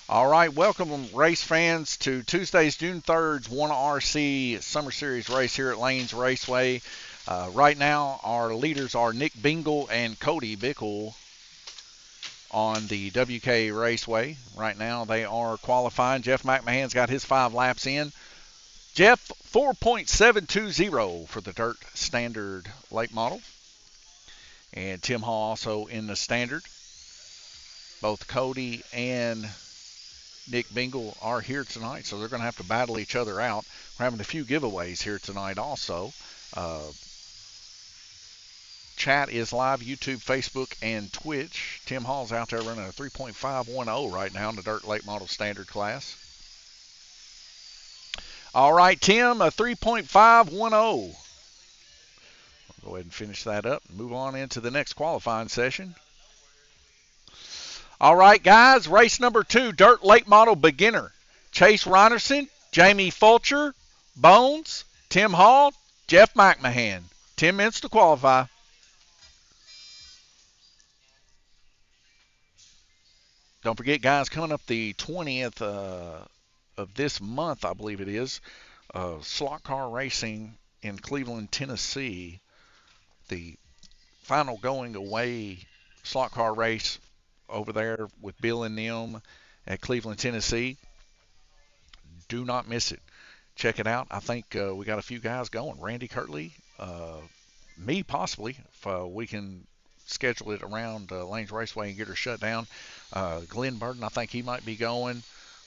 All right, welcome race fans to Tuesday's June 3rd's 1RC Summer Series race here at Lanes Raceway. Right now, our leaders are Nick Bingle and Cody Bickle on the WK Raceway. Right now, they are qualifying. Jeff McMahon's got his 5 laps in. Jeff, 4.720 for the dirt standard late model. And Tim Hall also in the standard. Both Cody and Nick Bingle are here tonight, so they're going to have to battle each other out. We're having a few giveaways here tonight also. Chat is live, YouTube, Facebook, and Twitch. Tim Hall's out there running a 3.510 right now in the dirt late model standard class. All right, Tim, a 3.510. Go ahead and finish that up and move on into the next qualifying session. All right, guys, race number 2, dirt late model beginner. Chase Reinerson, Jamie Fulcher, Bones, Tim Hall, Jeff McMahon. 10 minutes to qualify. Don't forget, guys, coming up the 20th of this month, I believe it is, slot car racing in Cleveland, Tennessee. The final going away slot car race over there with Bill and them at Cleveland, Tennessee. Do not miss it. Check it out. I think we got a few guys going. Randy Kirtley, me possibly, if we can schedule it around Lanes Raceway and get her shut down. Glenn Burton, I think he might be going,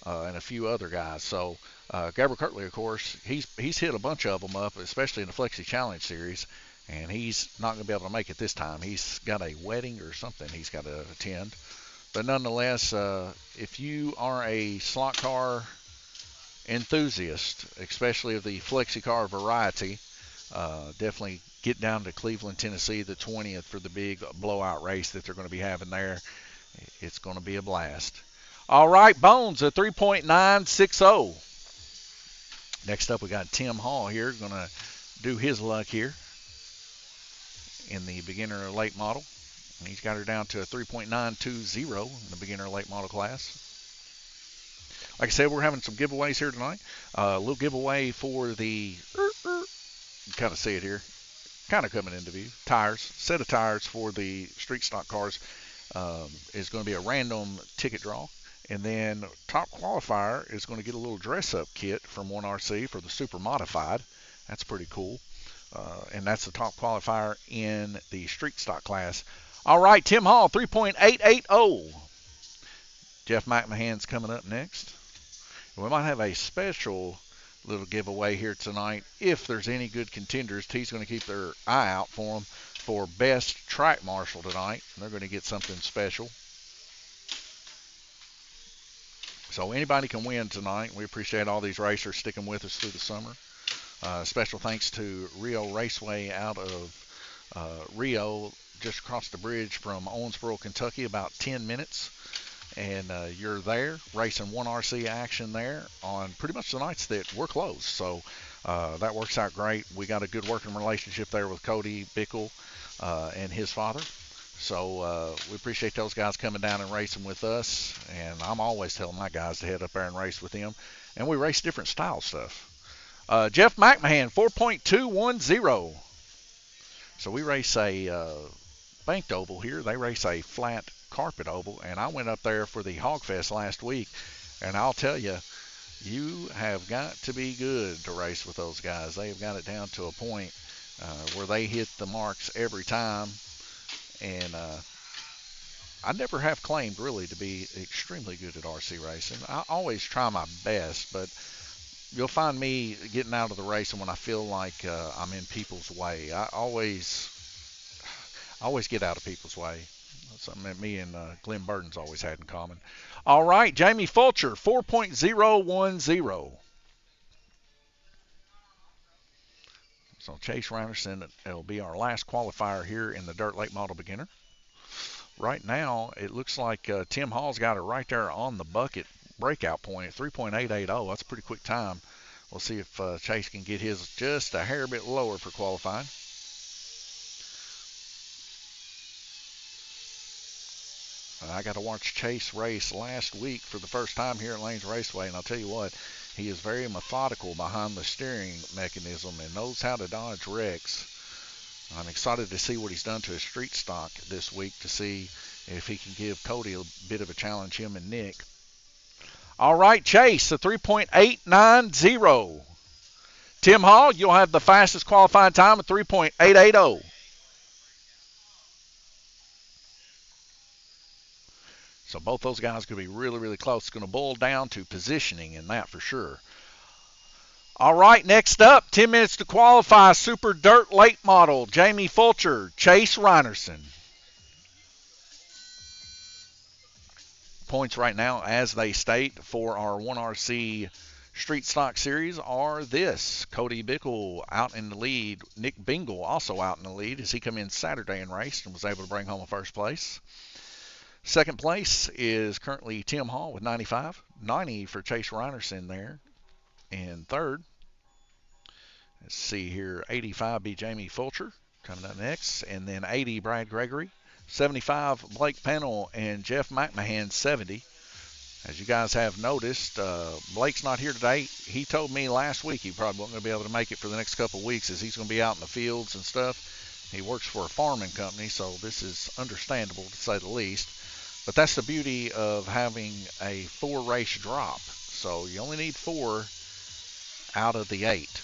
and a few other guys. So Gabriel Kirtley, of course, he's hit a bunch of them up, especially in the Flexi Challenge Series, and he's not going to be able to make it this time. He's got a wedding or something he's got to attend. But nonetheless, if you are a slot car enthusiast, especially of the Flexi car variety, definitely get down to Cleveland, Tennessee the 20th for the big blowout race that they're going to be having there. It's going to be a blast. All right, Bones, a 3.960. Next up, we got Tim Hall here, going to do his luck here in the beginner late model. And he's got her down to a 3.920 in the beginner late model class. Like I said, we're having some giveaways here tonight. A little giveaway for the, you kind of see it here, kind of coming into view. Tires, set of tires for the street stock cars is going to be a random ticket draw. And then top qualifier is going to get a little dress-up kit from 1RC for the super modified. That's pretty cool. And that's the top qualifier in the street stock class. All right, Tim Hall, 3.880. Jeff McMahon's coming up next. We might have a special little giveaway here tonight. If there's any good contenders, T's going to keep their eye out for them for best track marshal tonight. They're going to get something special. So anybody can win tonight. We appreciate all these racers sticking with us through the summer. Special thanks to Rio Raceway out of Rio, just across the bridge from Owensboro, Kentucky, about 10 minutes. And you're there, racing 1RC action there on pretty much the nights that we're closed. So that works out great. We got a good working relationship there with Cody Bickle and his father. So we appreciate those guys coming down and racing with us. And I'm always telling my guys to head up there and race with them. And we race different style stuff. Jeff McMahon, 4.210. So we race a banked oval here. They race a flat carpet oval, and I went up there for the Hog Fest last week, and I'll tell you, you have got to be good to race with those guys. They've got it down to a point where they hit the marks every time, and I never have claimed really to be extremely good at RC racing. I always try my best, but you'll find me getting out of the racing when I feel like I'm in people's way. I always get out of people's way. That's something that me and Glenn Burton's always had in common. All right, Jamie Fulcher, 4.010. So Chase Reinerson will be our last qualifier here in the dirt late model beginner. Right now, it looks like Tim Hall's got it right there on the bucket breakout point at 3.880. That's a pretty quick time. We'll see if Chase can get his just a hair bit lower for qualifying. I got to watch Chase race last week for the first time here at Lanes Raceway, and I'll tell you what, he is very methodical behind the steering mechanism and knows how to dodge wrecks. I'm excited to see what he's done to his street stock this week to see if he can give Cody a bit of a challenge, him and Nick. All right, Chase, a 3.890. Tim Hall, you'll have the fastest qualifying time at 3.880. So both those guys going to be really, really close. It's going to boil down to positioning in that for sure. All right, next up, 10 minutes to qualify, Super Dirt Late Model, Jamie Fulcher, Chase Reinerson. Points right now, as they state, for our 1RC Street Stock Series are this. Cody Bickle out in the lead. Nick Bingle also out in the lead as he come in Saturday and raced and was able to bring home a first place. Second place is currently Tim Hall with 95. 90 for Chase Reinerson there. And third, let's see here, 85 be Jamie Fulcher coming up next. And then 80, Brad Gregory. 75, Blake Pennell and Jeff McMahon, 70. As you guys have noticed, Blake's not here today. He told me last week he probably wasn't going to be able to make it for the next couple of weeks as he's going to be out in the fields and stuff. He works for a farming company, so this is understandable to say the least. But that's the beauty of having a 4-race drop. So you only need 4 out of the 8.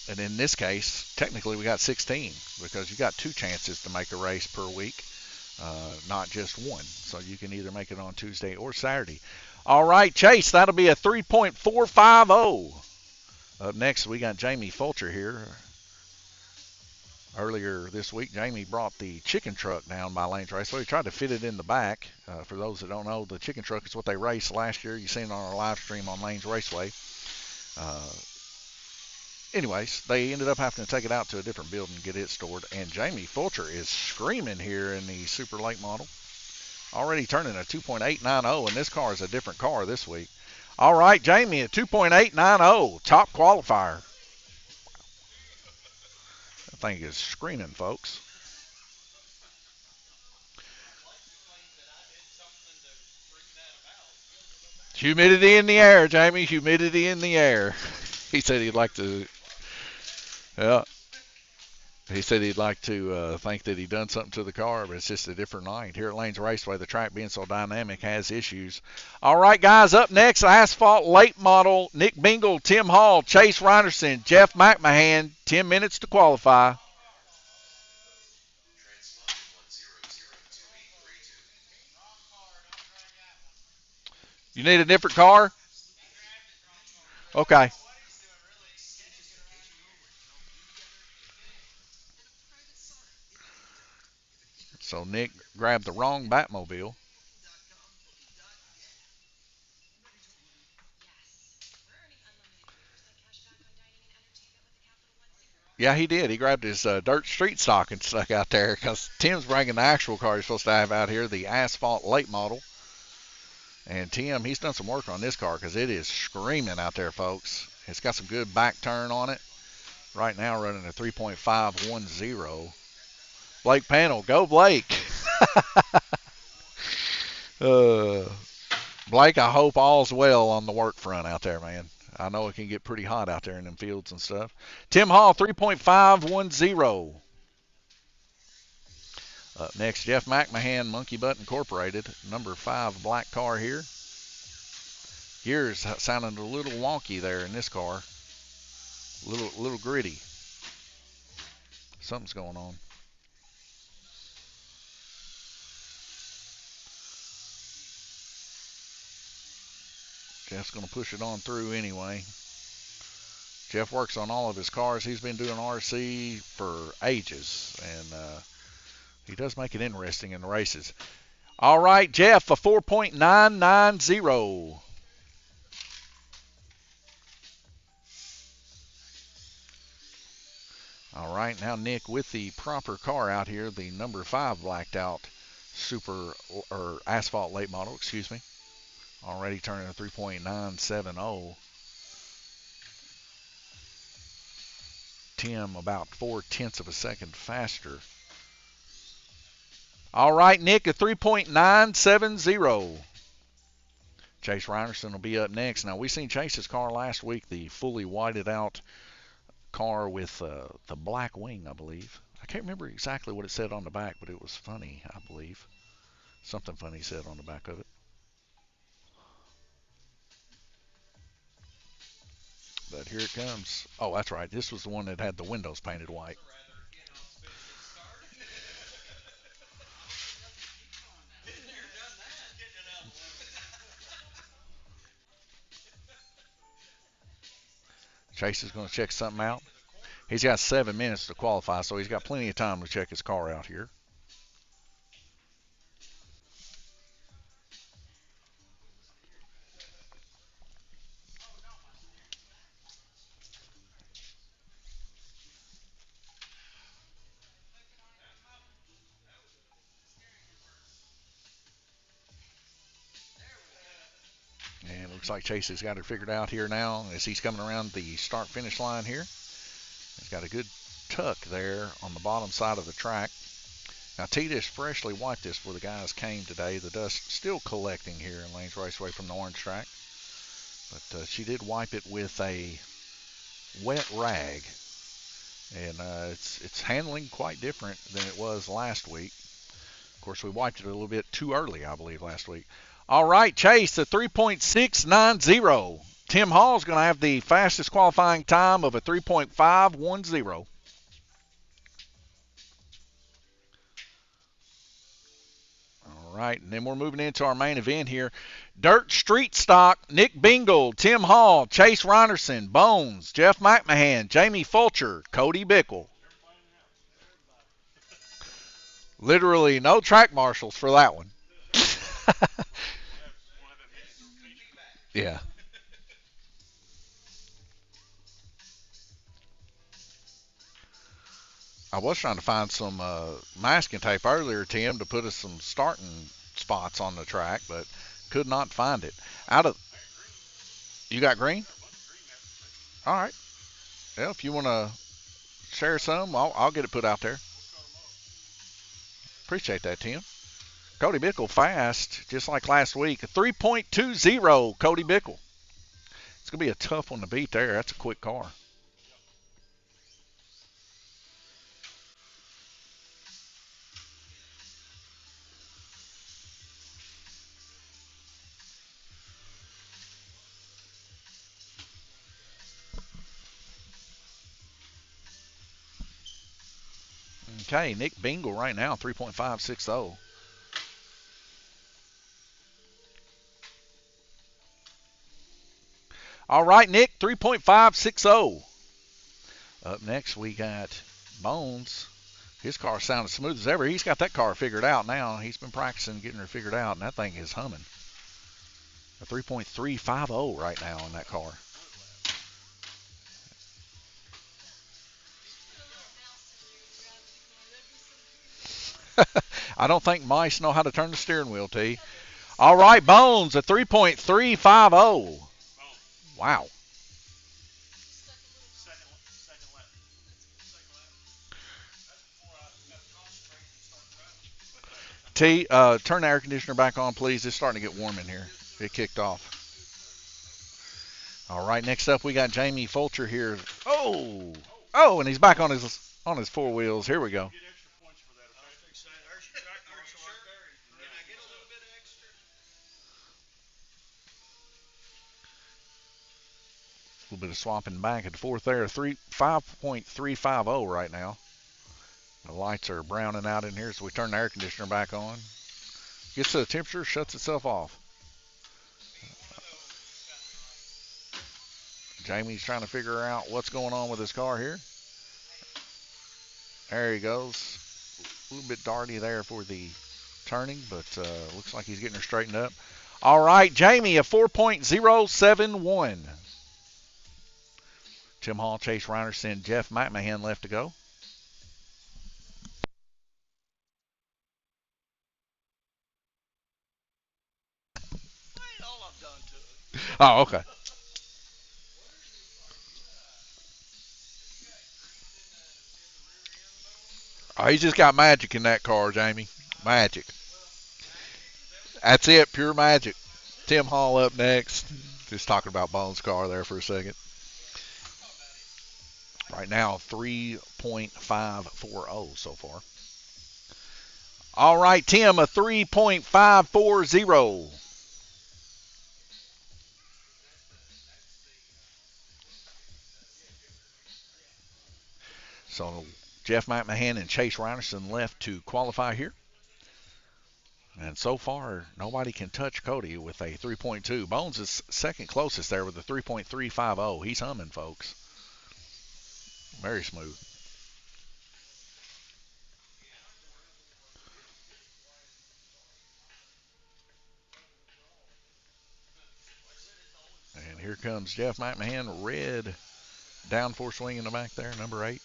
And in this case, technically we got 16 because you got 2 chances to make a race per week, not just 1. So you can either make it on Tuesday or Saturday. All right, Chase, that'll be a 3.450. Up next, we got Jamie Fulcher here. Earlier this week, Jamie brought the chicken truck down by Lanes Raceway. He tried to fit it in the back. For those that don't know, the chicken truck is what they raced last year. You seen it on our live stream on Lanes Raceway. Anyways, they ended up having to take it out to a different building and get it stored. And Jamie Fulcher is screaming here in the Super Late Model. Already turning a 2.890, and this car is a different car this week. All right, Jamie, a 2.890, top qualifier. That thing is screaming, folks. Humidity in the air, Jamie, humidity in the air. He said he'd like to, yeah. He said he'd like to think that he'd done something to the car, but it's just a different night. Here at Lanes Raceway, the track being so dynamic has issues. All right, guys, up next, Asphalt Late Model, Nick Bingle, Tim Hall, Chase Reinerson, Jeff McMahon, 10 minutes to qualify. You need a different car? Okay. So Nick grabbed the wrong Batmobile. Yeah, he did. He grabbed his dirt street stock and stuck out there because Tim's bringing the actual car he's supposed to have out here, the Asphalt Late Model. And Tim, he's done some work on this car because it is screaming out there, folks. It's got some good back turn on it. Right now running a 3.510. Blake Pennell, go Blake. Blake, I hope all's well on the work front out there, man. I know it can get pretty hot out there in them fields and stuff. Tim Hall, 3.510. Up next, Jeff McMahon, Monkey Butt Incorporated, number 5 black car here. Gears sounding a little wonky there in this car. Little gritty. Something's going on. Jeff's going to push it on through anyway. Jeff works on all of his cars. He's been doing RC for ages, and he does make it interesting in the races. All right, Jeff, a 4.990. All right, now Nick with the proper car out here, the number 5 blacked out super or asphalt late model, excuse me. Already turning a 3.970. Tim about 0.4 of a second faster. All right, Nick, a 3.970. Chase Reinerson will be up next. Now, we seen Chase's car last week, the fully whited out car with the black wing, I believe. I can't remember exactly what it said on the back, but it was funny, I believe. Something funny said on the back of it. But here it comes. Oh, that's right. This was the one that had the windows painted white. Chase is going to check something out. He's got 7 minutes to qualify, so he's got plenty of time to check his car out here. And it looks like Chase has got it figured out here now as he's coming around the start-finish line here. He's got a good tuck there on the bottom side of the track. Now, T-Dish freshly wiped this before the guys came today. The dust still collecting here in Lanes Raceway from the orange track. But she did wipe it with a wet rag. And it's handling quite different than it was last week. Of course, we wiped it a little bit too early, I believe, last week. All right, Chase, a 3.690. Tim Hall's going to have the fastest qualifying time of a 3.510. All right, and then we're moving into our main event here. Dirt Street Stock, Nick Bingle, Tim Hall, Chase Reinerson, Bones, Jeff McMahon, Jamie Fulcher, Cody Bickle. Literally no track marshals for that one. Yeah. I was trying to find some masking tape earlier, Tim, to put us some starting spots on the track, but could not find it. You got green? All right. Well, if you want to share some, I'll get it put out there. Appreciate that, Tim. Cody Bickle fast, just like last week. A 3.20, Cody Bickle. It's going to be a tough one to beat there. That's a quick car. Okay, Nick Bingle right now, 3.560. All right, Nick, 3.560. Up next, we got Bones. His car sounded smooth as ever. He's got that car figured out now. He's been practicing getting her figured out, and that thing is humming. A 3.350 right now on that car. I don't think mice know how to turn the steering wheel, T. All right, Bones, a 3.350. Wow. T, turn the air conditioner back on, please. It's starting to get warm in here. It kicked off. All right, next up we got Jamie Fulcher here. Oh, and he's back on his four wheels. Here we go. A little bit of swapping back at the fourth there. 5.350 right now. The lights are browning out in here, so we turn the air conditioner back on. Gets to the temperature, shuts itself off. Jamie's trying to figure out what's going on with his car here. There he goes. A little bit darty there for the turning, but looks like he's getting her straightened up. All right, Jamie, a 4.071. Tim Hall, Chase Reinerson, Jeff McMahon left to go. Oh, okay. Oh, he's just got magic in that car, Jamie. Magic. That's it, pure magic. Tim Hall up next. Just talking about Bones' car there for a second. Right now, 3.540 so far. All right, Tim, a 3.540. So Jeff McMahon and Chase Reinerson left to qualify here. And so far, nobody can touch Cody with a 3.2. Bones is second closest there with a 3.350. He's humming, folks. Very smooth. And here comes Jeff McMahon, red downforce wing in the back there, number 8.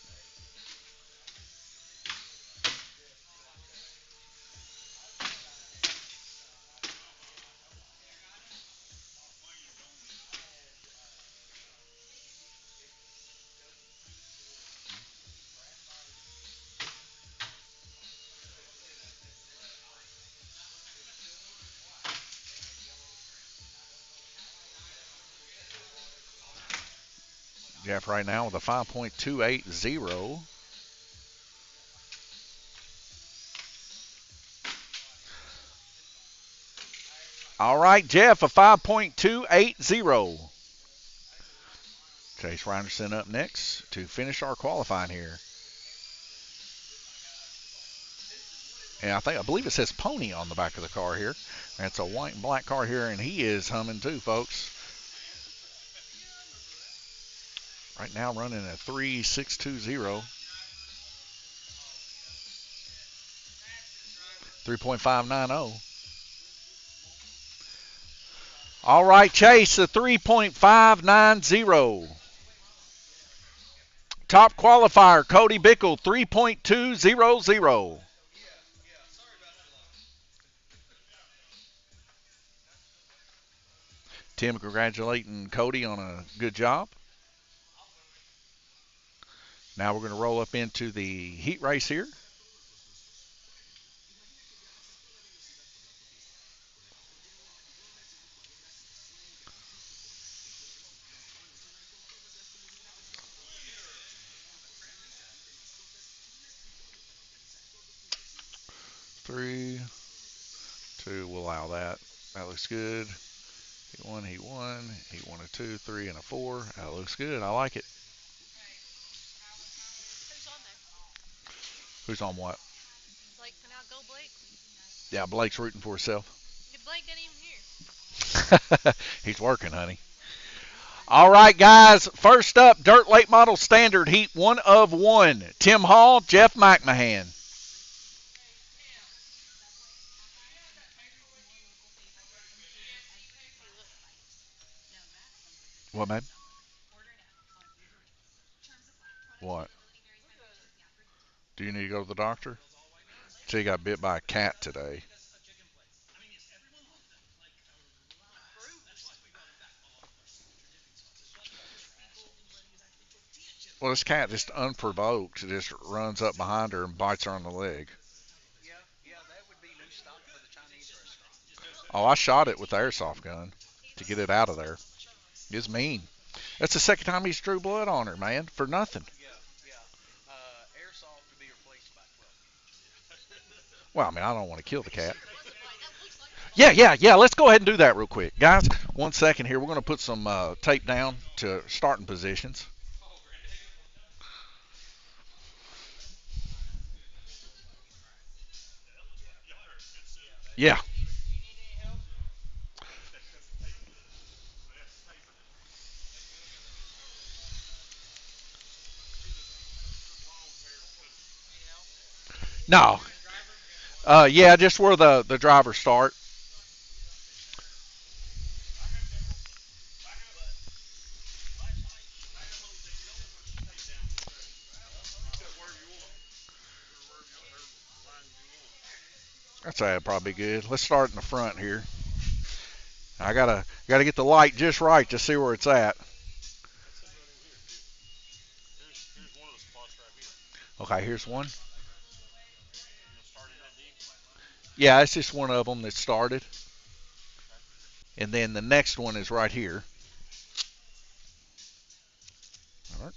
Jeff right now with a 5.280. All right, Jeff, a 5.280. Chase Reinerson up next to finish our qualifying here. And I believe it says Pony on the back of the car here. That's a white and black car here, and he is humming too, folks. Right now running a 3.620. 3.590. All right, Chase, a 3.590. Top qualifier, Cody Bickle, 3.200. Tim congratulating Cody on a good job. Now we're going to roll up into the heat race here. Three, two, we'll allow that. That looks good. Heat one, heat one, heat one, a 2, 3, and a 4. That looks good. I like it. Who's on what? Blake, can I go, Blake? Yeah, Blake's rooting for himself. Blake ain't even here. He's working, honey. All right, guys. First up, Dirt Late Model Standard Heat 1 of 1. Tim Hall, Jeff McMahon. What, man? What? Do you need to go to the doctor? She got bit by a cat today. Well, this cat just unprovoked just runs up behind her and bites her on the leg. Oh, I shot it with the airsoft gun to get it out of there. It's mean. That's the second time he's drew blood on her, man, for nothing. Well, I mean, I don't want to kill the cat. Yeah. Let's go ahead and do that real quick. Guys, 1 second here. We're going to put some tape down to starting positions. Yeah. No. Yeah, just where the drivers start. That's probably good. Let's start in the front here. I gotta get the light just right to see where it's at. Okay, here's one. Yeah, it's just one of them that started. And then the next one is right here. All right.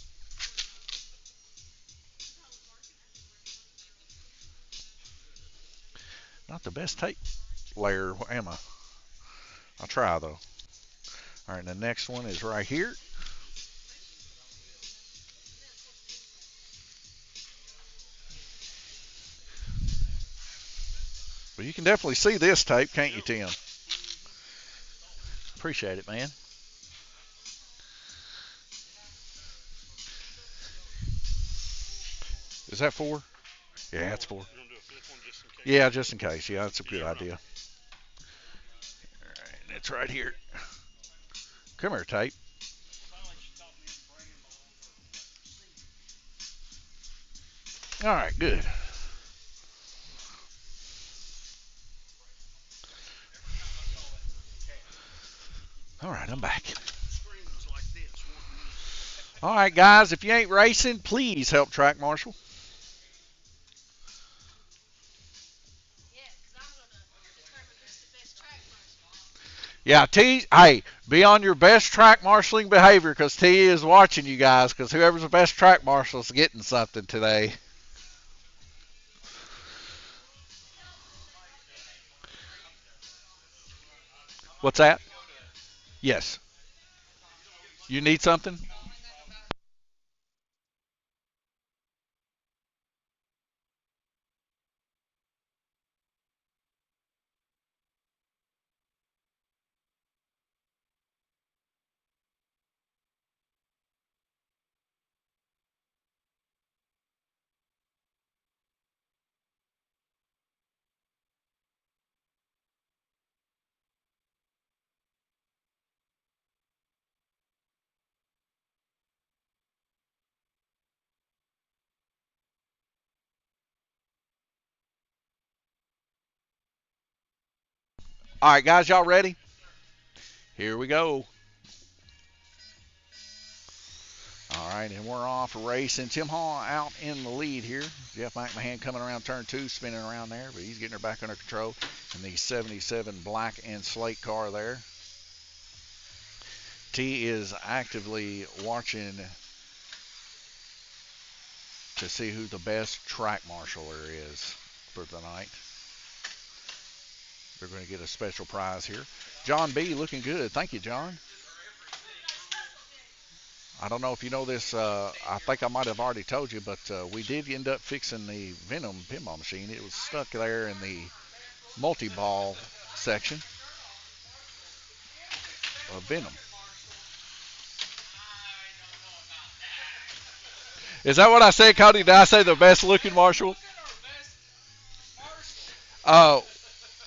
Not the best tape layer, am I? I'll try though. All right, and the next one is right here. But you can definitely see this tape, can't you, Tim? Appreciate it, man. Is that 4? Yeah, it's 4. Yeah, just in case. Yeah, that's a good idea. All right, and it's right here. Come here, tape. All right, good. All right, I'm back. All right, guys, if you ain't racing, please help Track Marshal. Yeah, T, hey, be on your best track marshaling behavior because T is watching you guys because whoever's the best track marshal is getting something today. What's that? Yes. You need something? All right, guys, y'all ready? Here we go. All right, and we're off racing. Tim Hall out in the lead here. Jeff McMahon coming around turn 2, spinning around there, but he's getting her back under control. And the 77 black and slate car there. T is actively watching to see who the best track marshaller is for the night. They're going to get a special prize here. John B. looking good. Thank you, John. I don't know if you know this. I think I might have already told you, but we did end up fixing the Venom pinball machine. It was stuck there in the multi-ball section of Venom. Is that what I said, Cody? Did I say the best looking Marshall? Uh,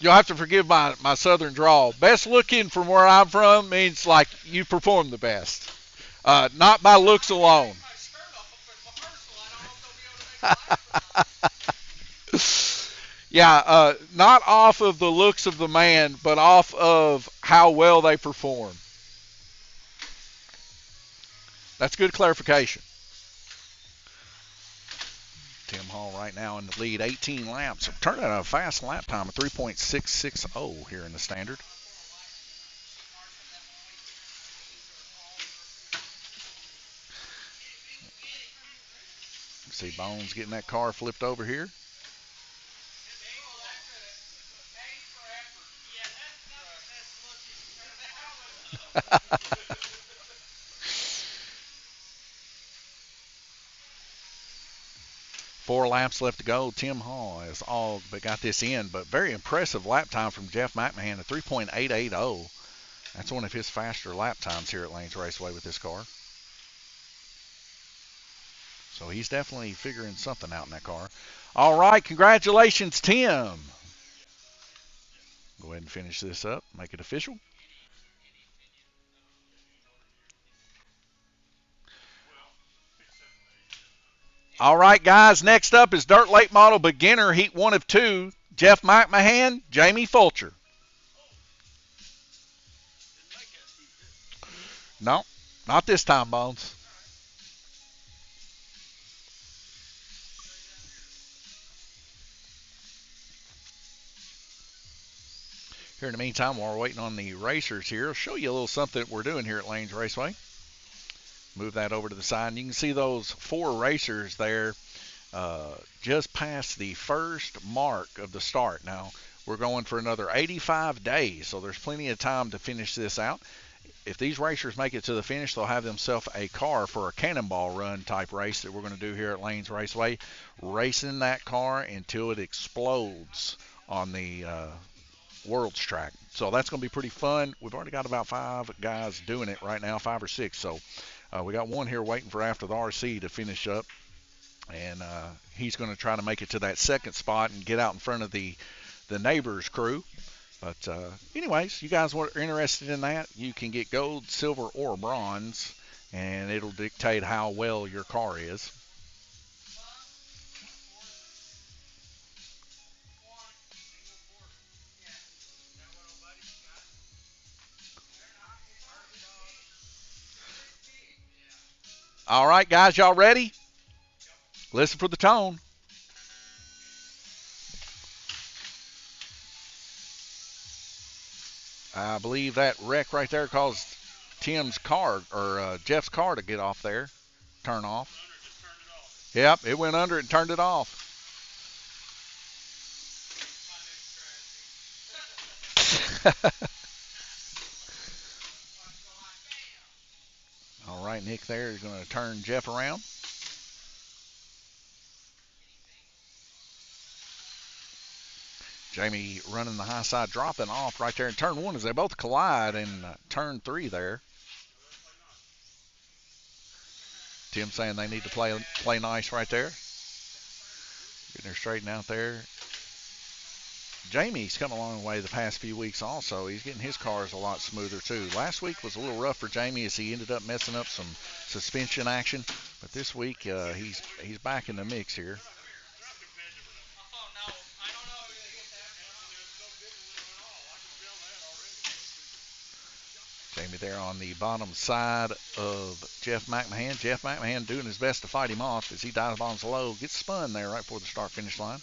you'll have to forgive my southern drawl. Best looking from where I'm from means like you perform the best. Not by looks alone. Yeah, not off of the looks of the man, but off of how well they perform. That's good clarification. Tim Hall right now in the lead, 18 laps. Turning out a fast lap time of 3.660 here in the standard. See Bones getting that car flipped over here. Four laps left to go. Tim Hall has all but got this in, but very impressive lap time from Jeff McMahon at 3.880. That's one of his faster lap times here at Lanes Raceway with this car. So he's definitely figuring something out in that car. All right, congratulations, Tim. Go ahead and finish this up, make it official. All right, guys, next up is Dirt Late Model Beginner Heat 1 of 2. Jeff McMahon, Jamie Fulcher. No, not this time, Bones. Here in the meantime, while we're waiting on the racers here, I'll show you a little something that we're doing here at Lanes Raceway. Move that over to the side. And you can see those 4 racers there just past the first mark of the start. Now, we're going for another 85 days, so there's plenty of time to finish this out. If these racers make it to the finish, they'll have themselves a car for a cannonball run type race that we're going to do here at Lanes Raceway, racing that car until it explodes on the World's track. So that's going to be pretty fun. We've already got about 5 guys doing it right now, 5 or 6. So we got one here waiting for after the RC to finish up, and he's going to try to make it to that second spot and get out in front of the neighbor's crew. But anyways, you guys are interested in that, you can get gold, silver, or bronze, and it'll dictate how well your car is. All right, guys, y'all ready? Listen for the tone. I believe that wreck right there caused Tim's car, or Jeff's car, to get off there, turn off. Yep, it went under it and turned it off. All right, Nick there is going to turn Jeff around. Jamie running the high side, dropping off right there in turn 1 as they both collide in turn 3 there. Tim saying they need to play nice right there. Getting her straightened out there. Jamie's come a long way the past few weeks also. He's getting his cars a lot smoother too. Last week was a little rough for Jamie as he ended up messing up some suspension action. But this week he's back in the mix here. Jamie there on the bottom side of Jeff McMahon. Jeff McMahon doing his best to fight him off as he dive bombs low. Gets spun there right before the start-finish line.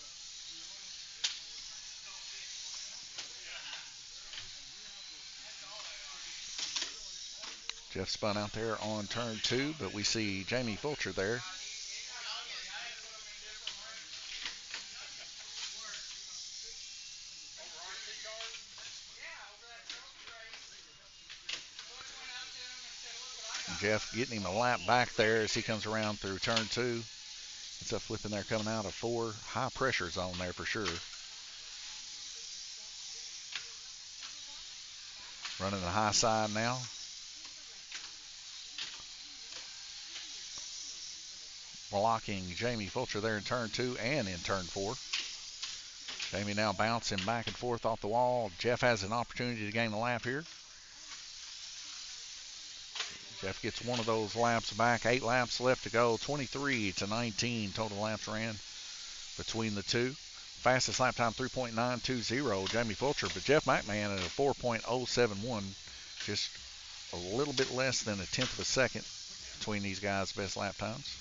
Jeff spun out there on turn 2, but we see Jamie Fulcher there. Jeff getting him a lap back there as he comes around through turn 2. It's a flipping there coming out of 4. High pressure zone there for sure. Running the high side now. Blocking Jamie Fulcher there in turn 2 and in turn 4. Jamie now bouncing back and forth off the wall. Jeff has an opportunity to gain a lap here. Jeff gets one of those laps back. 8 laps left to go. 23 to 19 total laps ran between the two. Fastest lap time 3.920, Jamie Fulcher, but Jeff McMahon at a 4.071. Just a little bit less than a tenth of a second between these guys' best lap times.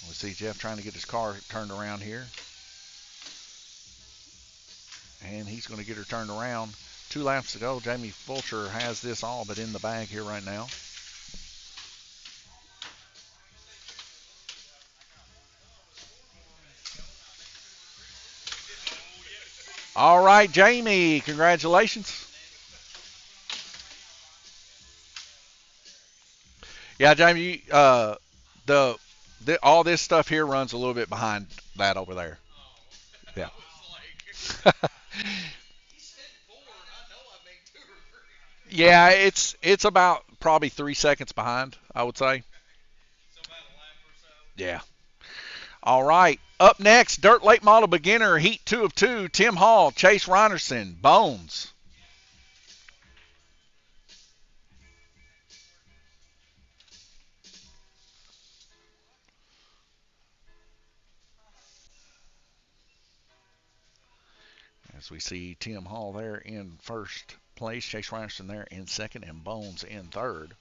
We see Jeff trying to get his car turned around here. And he's going to get her turned around. 2 laps to go. Jamie Fulcher has this all but in the bag here right now. All right, Jamie, congratulations. Yeah, Jamie, all this stuff here runs a little bit behind that over there. Yeah. Yeah, it's about probably 3 seconds behind, I would say. Yeah. All right. Up next, Dirt Late Model Beginner, Heat 2 of 2, Tim Hall, Chase Reinerson, Bones. As we see Tim Hall there in first place, Chase Reinerson there in second, and Bones in third.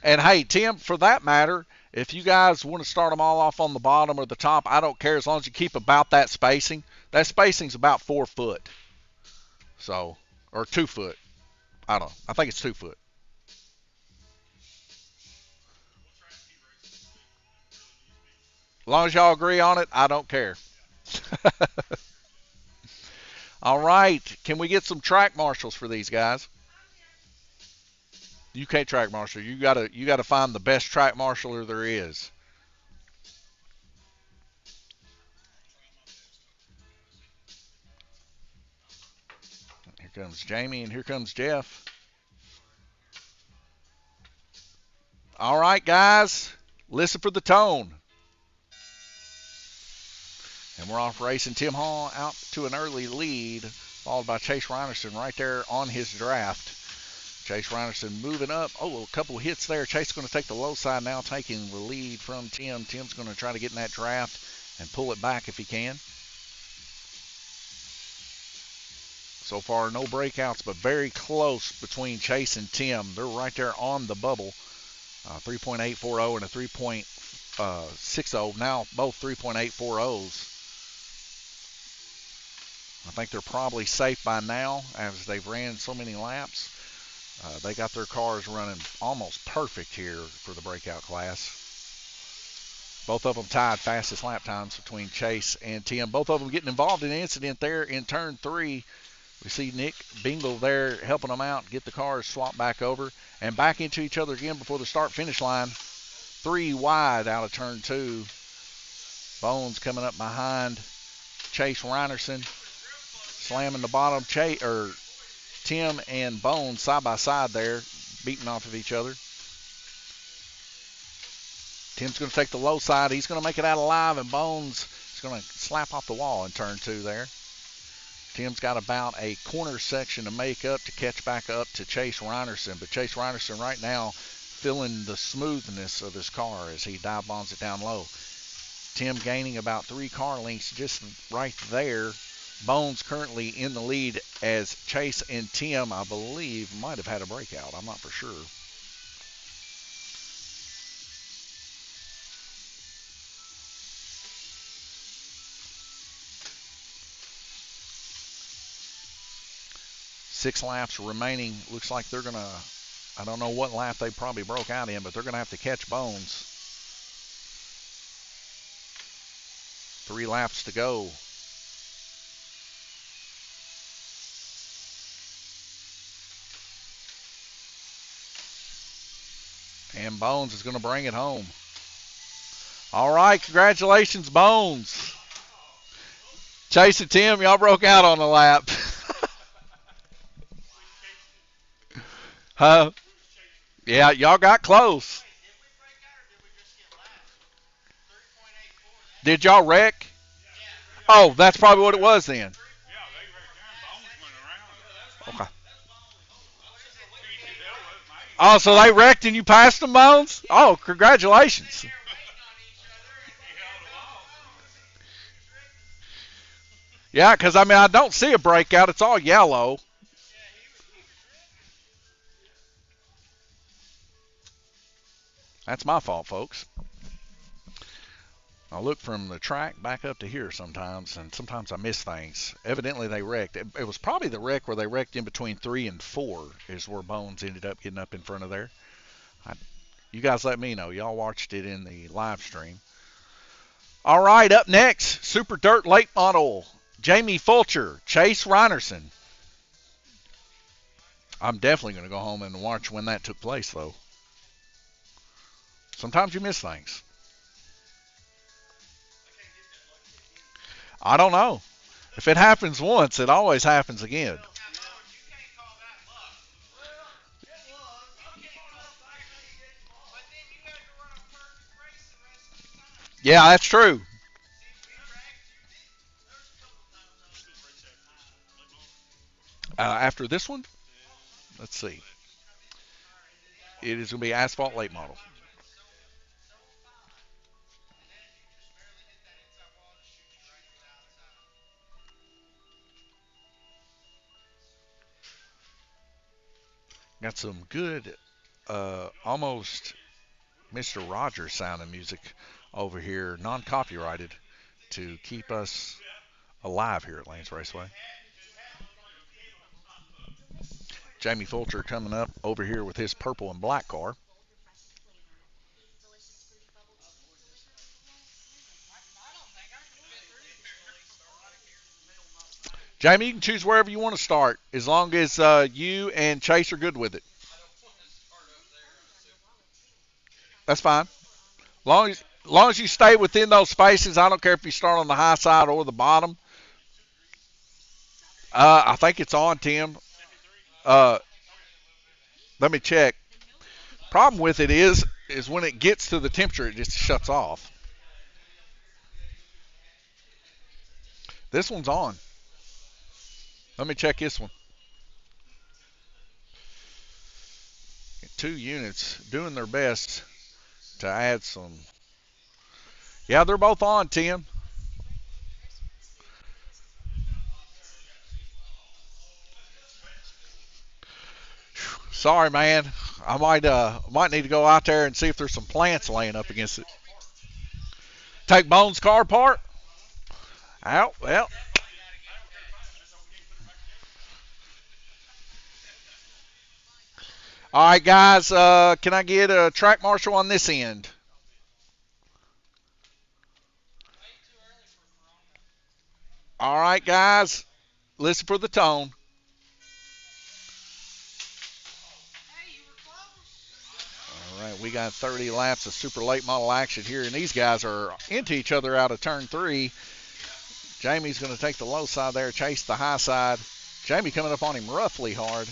And hey, Tim, for that matter, If you guys want to start them all off on the bottom or the top, I don't care as long as you keep about that spacing. That spacing's about 4 foot. So, or 2 foot. I don't know. I think it's 2 foot. As long as y'all agree on it, I don't care. All right. Can we get some track marshals for these guys? You can't track marshal. You gotta find the best track marshaler there is. Here comes Jamie and here comes Jeff. All right, guys. Listen for the tone. And we're off racing. Tim Hall out to an early lead, followed by Chase Reinerson right there on his draft. Chase Reinerson moving up. Oh, a couple hits there. Chase is going to take the low side now, taking the lead from Tim. Tim's going to try to get in that draft and pull it back if he can. So far, no breakouts, but very close between Chase and Tim. They're right there on the bubble. 3.840 and a 3.60. Now both 3.840s. I think they're probably safe by now as they've ran so many laps. They got their cars running almost perfect here for the breakout class. Both of them tied fastest lap times between Chase and Tim. Both of them getting involved in an incident there in turn 3. We see Nick Bingle there helping them out, get the cars swapped back over and back into each other again before the start-finish line. 3 wide out of turn 2. Bones coming up behind Chase Reinerson, slamming the bottom. Tim and Bones side by side there, beating off of each other. Tim's going to take the low side. He's going to make it out alive, and Bones is going to slap off the wall in turn 2 there. Tim's got about a corner section to make up to catch back up to Chase Reinerson, but Chase Reinerson right now feeling the smoothness of his car as he dive bombs it down low. Tim gaining about 3 car lengths just right there. Bones currently in the lead as Chase and Tim, I believe, might have had a breakout. I'm not for sure. Six laps remaining. Looks like they're going to, I don't know what lap they probably broke out in, but they're going to have to catch Bones. 3 laps to go. And Bones is going to bring it home. All right, congratulations, Bones. Chase and Tim, y'all broke out on the lap. Huh? Yeah, y'all got close. Did y'all wreck? Oh, that's probably what it was then. Okay. Oh, so they wrecked and you passed them, Bones? Oh, congratulations. Yeah, because, I mean, I don't see a breakout. It's all yellow. That's my fault, folks. I look from the track back up to here sometimes, and sometimes I miss things. Evidently, they wrecked. It was probably the wreck where they wrecked in between 3 and 4 is where Bones ended up getting up in front of there. You guys let me know. Y'all watched it in the live stream. All right, up next, Super Dirt Late Model, Jamie Fulcher, Chase Reinerson. I'm definitely going to go home and watch when that took place, though. Sometimes you miss things. I don't know. If it happens once, it always happens again. Yeah, that's true. After this one, let's see. It is going to be Asphalt Late Model. Got some good, almost Mr. Rogers sound and music over here, non-copyrighted, to keep us alive here at Lanes Raceway. Jamie Fulcher coming up over here with his purple and black car. Jamie, you can choose wherever you want to start, as long as you and Chase are good with it. That's fine. Long as you stay within those spaces, I don't care if you start on the high side or the bottom. I think it's on, Tim. Uh, Let me check. Problem with it is when it gets to the temperature, it just shuts off. This one's on. Let me check this one. 2 units doing their best to add some. Yeah, they're both on, Tim. Sorry, man. I might need to go out there and see if there's some plants laying up against it. Take Bones' car apart? Out. Well. All right, guys. Can I get a track marshal on this end? All right, guys. Listen for the tone. All right, we got 30 laps of super late model action here, and these guys are into each other out of turn 3. Jamie's going to take the low side there, Chase the high side. Jamie coming up on him roughly hard.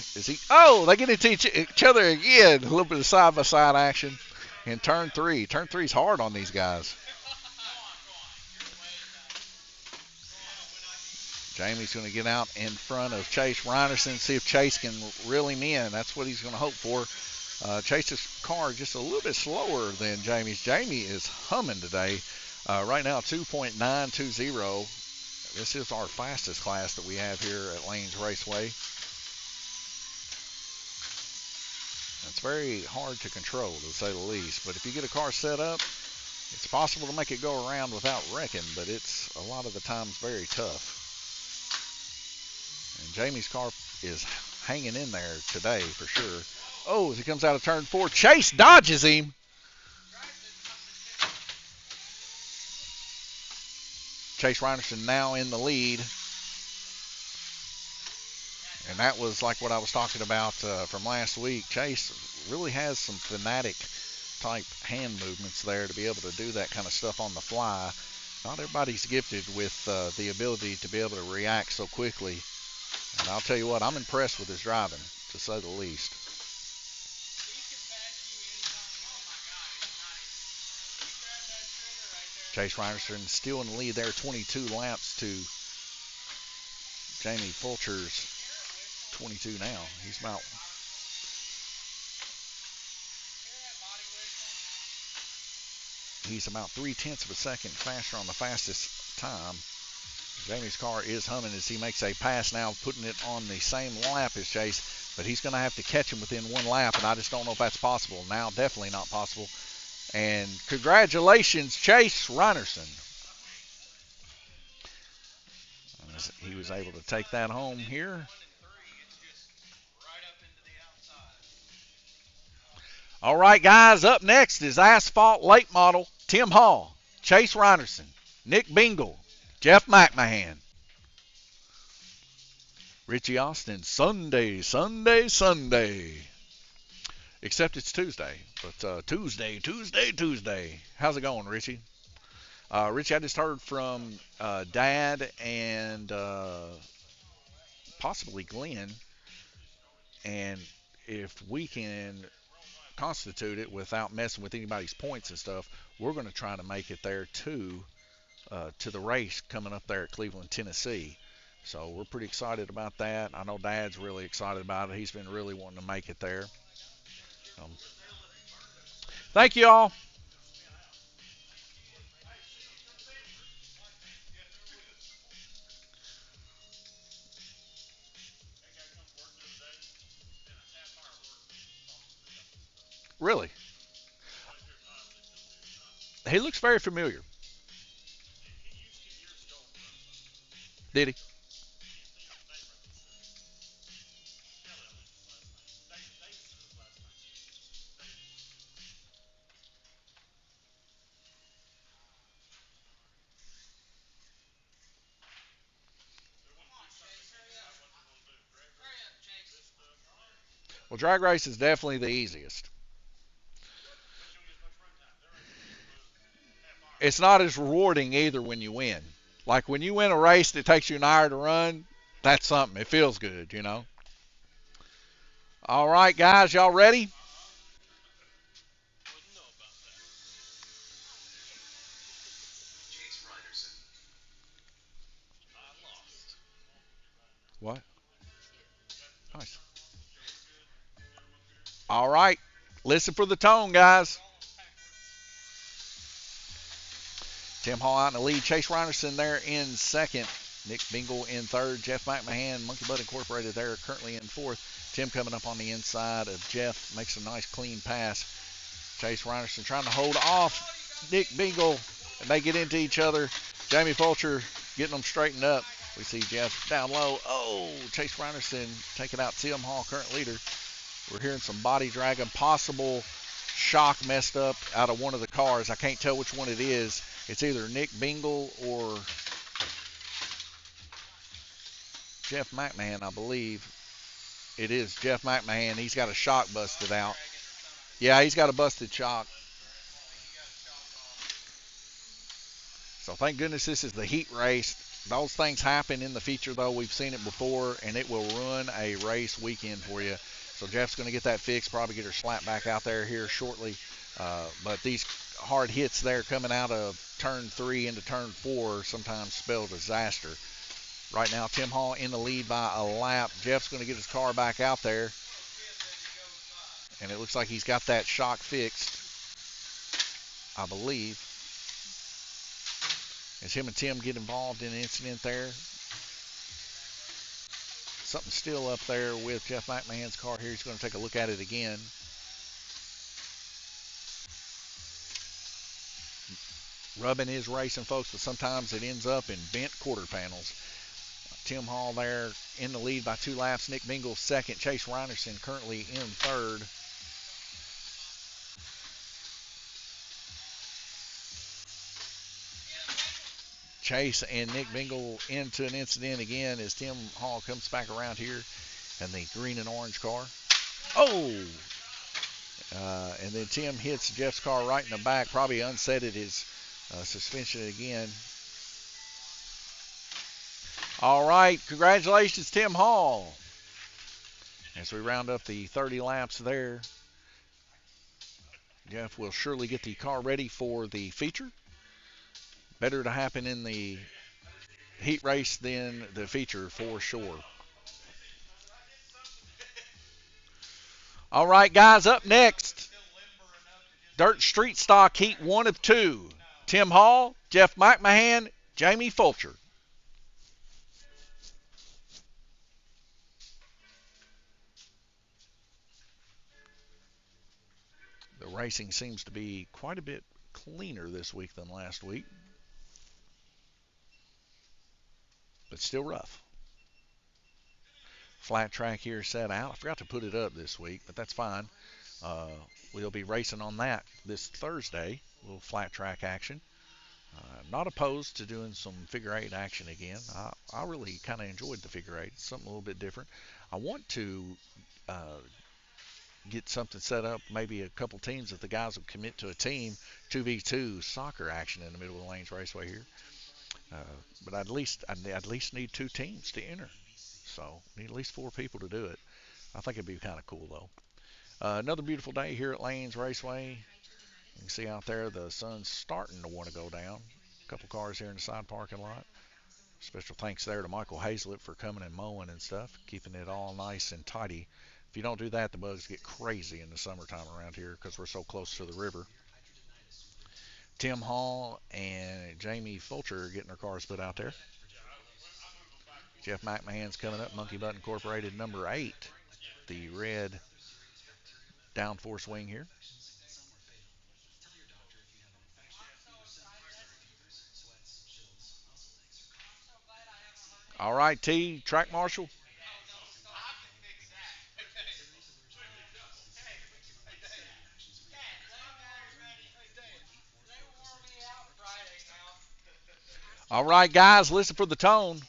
Oh, they get into each other again. A little bit of side-by-side action in turn 3. Turn 3's hard on these guys. Jamie's going to get out in front of Chase Reinerson, see if Chase can reel him in. That's what he's going to hope for. Chase's car just a little bit slower than Jamie's. Jamie is humming today. Right now, 2.920. This is our fastest class that we have here at Lanes Raceway. It's very hard to control, to say the least. But if you get a car set up, it's possible to make it go around without wrecking, but it's a lot of the times very tough. And Jamie's car is hanging in there today for sure. Oh, as he comes out of turn 4, Chase dodges him. Chase Reinerson now in the lead. And that was like what I was talking about from last week. Chase really has some fanatic type hand movements there to be able to do that kind of stuff on the fly. Not everybody's gifted with the ability to be able to react so quickly. And I'll tell you what, I'm impressed with his driving, to say the least. Chase Reinerson still in the lead there, 22 laps to Jamie Fulcher's 22 now. He's about 0.3 of a second faster on the fastest time. Jamie's car is humming as he makes a pass now, putting it on the same lap as Chase, but he's going to have to catch him within 1 lap, and I just don't know if that's possible. Now, definitely not possible. And congratulations, Chase Reinerson. He was able to take that home here. All right, guys, up next is Asphalt Late Model, Tim Hall, Chase Reinerson, Nick Bingle, Jeff McMahon. Richie Austin, Sunday. Except it's Tuesday. But Tuesday. How's it going, Richie? Richie, I just heard from Dad and possibly Glenn. And if we can constitute it without messing with anybody's points and stuff, we're going to try to make it there to the race coming up there at Cleveland, Tennessee. So we're pretty excited about that. I know Dad's really excited about it. He's been really wanting to make it there. Thank you all. Really? He looks very familiar. Did he? Well, drag race is definitely the easiest. It's not as rewarding either when you win. Like when you win a race that takes you an hour to run, that's something. It feels good, you know. All right, guys, y'all ready? What? Nice. All right. Listen for the tone, guys. Tim Hall out in the lead. Chase Reinerson there in second. Nick Bingle in third. Jeff McMahon, Monkey Butt Incorporated there currently in fourth. Tim coming up on the inside of Jeff. Makes a nice clean pass. Chase Reinerson trying to hold off Nick Bingle. And they get into each other. Jamie Fulcher getting them straightened up. We see Jeff down low. Oh, Chase Reinerson taking out Tim Hall, current leader. We're hearing some body dragging. Possible shock messed up out of one of the cars. I can't tell which one it is. It's either Nick Bingle or Jeff McMahon, I believe. It is Jeff McMahon. He's got a shock busted out. Yeah, he's got a busted shock. So thank goodness this is the heat race. Those things happen in the feature, though. We've seen it before, and it will ruin a race weekend for you. So Jeff's going to get that fixed, probably get her slapped back out there here shortly. But these hard hits there coming out of turn 3 into turn 4 sometimes spell disaster. Right now, Tim Hall in the lead by a lap. Jeff's going to get his car back out there. And it looks like he's got that shock fixed, I believe. As him and Tim get involved in an incident there. Something still up there with Jeff McMahon's car here. He's going to take a look at it again. Rubbing is racing, folks, but sometimes it ends up in bent quarter panels. Tim Hall there in the lead by 2 laps. Nick Bingle second. Chase Reinerson currently in third. Chase and Nick Bingle into an incident again as Tim Hall comes back around here in the green and orange car. Oh! And then Tim hits Jeff's car right in the back, probably unsetted his suspension again. All right, congratulations, Tim Hall. As we round up the 30 laps there, Jeff will surely get the car ready for the feature. Better to happen in the heat race than the feature for sure. All right, guys, up next, Dirt Street Stock Heat 1 of 2. Tim Hall, Jeff McMahon, Jamie Fulcher. The racing seems to be quite a bit cleaner this week than last week, but still rough. Flat track here set out. I forgot to put it up this week, but that's fine. We'll be racing on that this Thursday. A little flat track action. Not opposed to doing some figure 8 action again. I really kind of enjoyed the figure 8. It's something a little bit different. I want to get something set up, maybe a couple teams if the guys will commit to a team, 2v2 soccer action in the middle of the lanes raceway here. But I'd at least need 2 teams to enter. So need at least 4 people to do it. I think it'd be kind of cool though. Another beautiful day here at Lanes Raceway. You can see out there the sun's starting to want to go down. A couple cars here in the side parking lot. Special thanks there to Michael Hazlett for coming and mowing and stuff, keeping it all nice and tidy. If you don't do that, the bugs get crazy in the summertime around here because we're so close to the river. Tim Hall and Jamie Fulcher are getting their cars put out there. Jeff McMahon's coming up, Monkey Butt Incorporated number 8, the red downforce wing here. All right, T, track marshal. All right, guys, listen for the tone.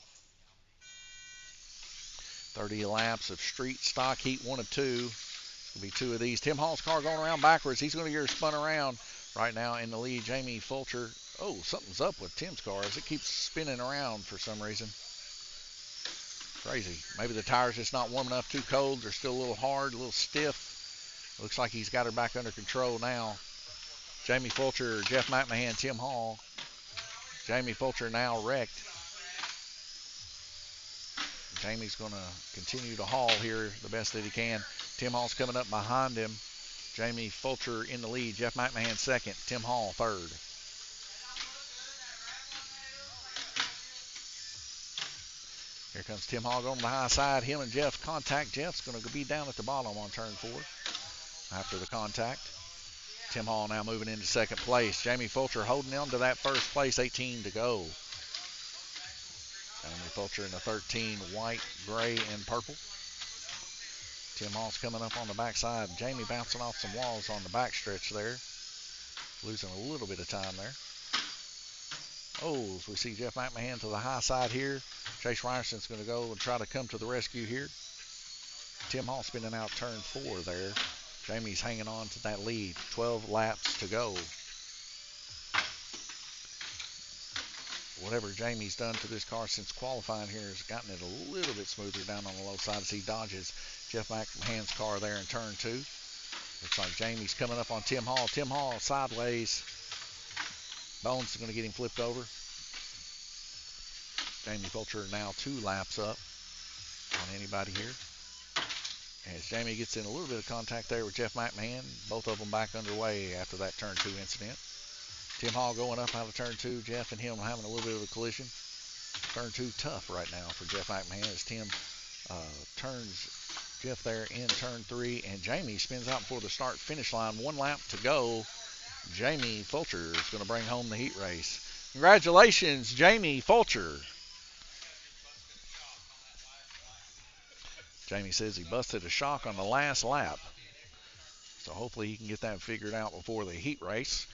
30 laps of street stock heat 1 of 2. It'll be 2 of these. Tim Hall's car going around backwards. He's going to get her spun around. Right now in the lead, Jamie Fulcher. Oh, something's up with Tim's car as it keeps spinning around for some reason. Crazy. Maybe the tire's just not warm enough, too cold. They're still a little hard, a little stiff. Looks like he's got her back under control now. Jamie Fulcher, Jeff McMahon, Tim Hall. Jamie Fulcher now wrecked. Jamie's going to continue to haul here the best that he can. Tim Hall's coming up behind him. Jamie Fulcher in the lead. Jeff McMahon second. Tim Hall third. Here comes Tim Hall going to the high side. Him and Jeff contact. Jeff's going to be down at the bottom on turn 4 after the contact. Tim Hall now moving into second place. Jamie Fulcher holding on to that first place, 18 to go. Jamie Fulcher in the 13, white, gray, and purple. Tim Hall's coming up on the backside. Jamie bouncing off some walls on the backstretch there. Losing a little bit of time there. Oh, as we see Jeff McMahon to the high side here. Chase Ryerson's going to go and try to come to the rescue here. Tim Hall spinning out turn 4 there. Jamie's hanging on to that lead. 12 laps to go. Whatever Jamie's done to this car since qualifying here has gotten it a little bit smoother down on the low side as he dodges Jeff McMahon's car there in turn 2. Looks like Jamie's coming up on Tim Hall. Tim Hall sideways. Bones is going to get him flipped over. Jamie Fulcher now 2 laps up on anybody here. As Jamie gets in a little bit of contact there with Jeff McMahon, both of them back underway after that turn 2 incident. Tim Hall going up out of turn 2. Jeff and him having a little bit of a collision. Turn 2 tough right now for Jeff McMahon as Tim turns Jeff there in turn 3. And Jamie spins out before the start-finish line. 1 lap to go. Jamie Fulcher is going to bring home the heat race. Congratulations, Jamie Fulcher. Jamie says he busted a shock on the last lap. So hopefully he can get that figured out before the heat race.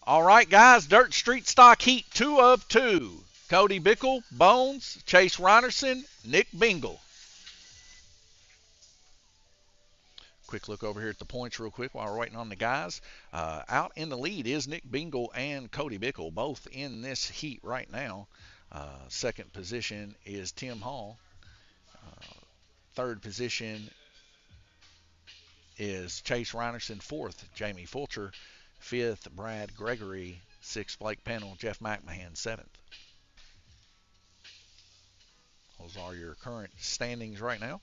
All right, guys, dirt street stock heat 2 of 2. Cody Bickle, Bones, Chase Rynerson, Nick Bingle. Quick look over here at the points real quick while we're waiting on the guys. Out in the lead is Nick Bingle and Cody Bickle, both in this heat right now. Second position is Tim Hall. Third position is Chase Rynerson. Fourth, Jamie Fulcher. Fifth, Brad Gregory. Sixth, Blake Pennell. Jeff McMahon, 7th. Those are your current standings right now.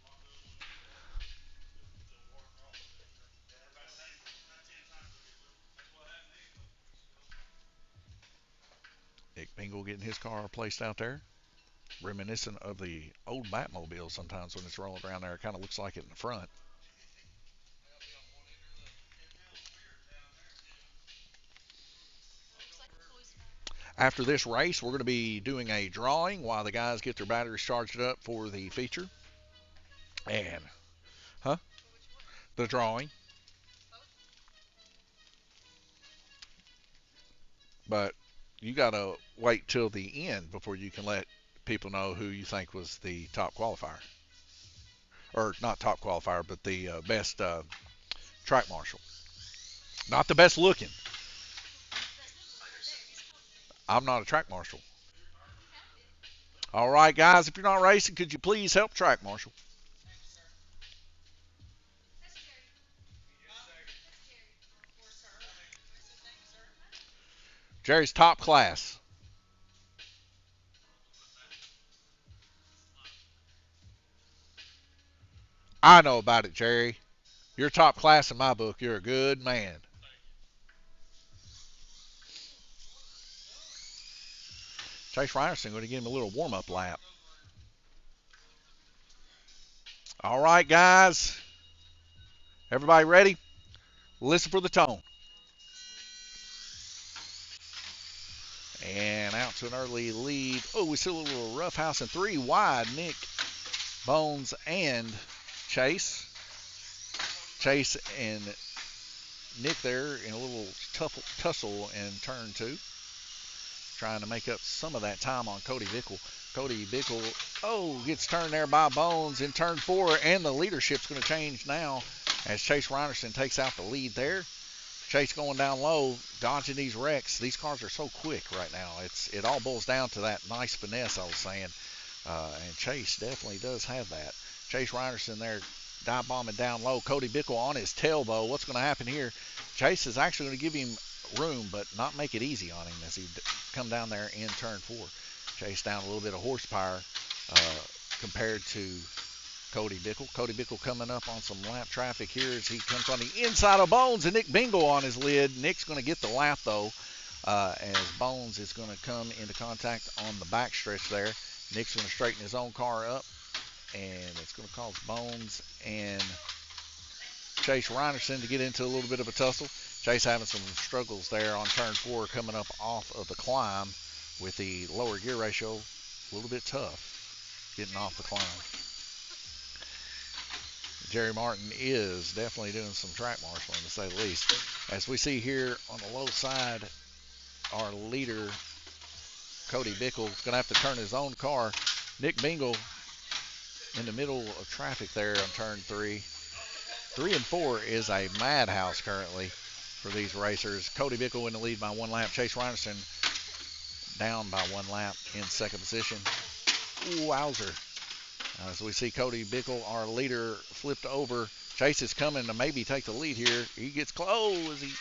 Nick Bingle getting his car placed out there. Reminiscent of the old Batmobile sometimes when it's rolling around there. It kind of looks like it in the front. After this race, we're going to be doing a drawing while the guys get their batteries charged up for the feature. And, the drawing. But you got to wait till the end before you can let people know who you think was the top qualifier. Or not top qualifier, but the best track marshal. Not the best looking. I'm not a track marshal. All right, guys, if you're not racing, could you please help track marshal? Jerry's top class. I know about it, Jerry. You're top class in my book. You're a good man. Chase Ryerson going to give him a little warm-up lap. All right, guys. Everybody ready? Listen for the tone. And out to an early lead. Oh, we see a little roughhouse and 3 wide. Nick, Bones, and Chase. Chase and Nick there in a little tussle in turn 2. Trying to make up some of that time on Cody Bickle. Cody Bickle, gets turned there by Bones in turn 4, and the leadership's going to change now as Chase Reinerson takes out the lead there. Chase going down low, dodging these wrecks. These cars are so quick right now. It all boils down to that nice finesse I was saying, and Chase definitely does have that. Chase Reinerson there dive bombing down low. Cody Bickle on his tail, though. What's going to happen here? Chase is actually going to give him room, but not make it easy on him as he come down there in turn 4. Chase down a little bit of horsepower compared to Cody Bickle. Cody Bickle coming up on some lap traffic here as he comes on the inside of Bones, and Nick Bingle on his lid. Nick's going to get the lap, though, as Bones is going to come into contact on the back stretch there. Nick's going to straighten his own car up, and it's going to cause Bones and Chase Reinerson to get into a little bit of a tussle. Chase having some struggles there on turn 4 coming up off of the climb with the lower gear ratio. A little bit tough getting off the climb. Jerry Martin is definitely doing some track marshaling, to say the least. As we see here on the low side, our leader, Cody Bickle, is going to have to turn his own car. Nick Bingle in the middle of traffic there on turn 3. 3 and 4 is a madhouse currently for these racers. Cody Bickle in the lead by 1 lap. Chase Reinerson down by 1 lap in second position. Ooh, wowzer. As we see Cody Bickle, our leader, flipped over. Chase is coming to maybe take the lead here. He gets close as he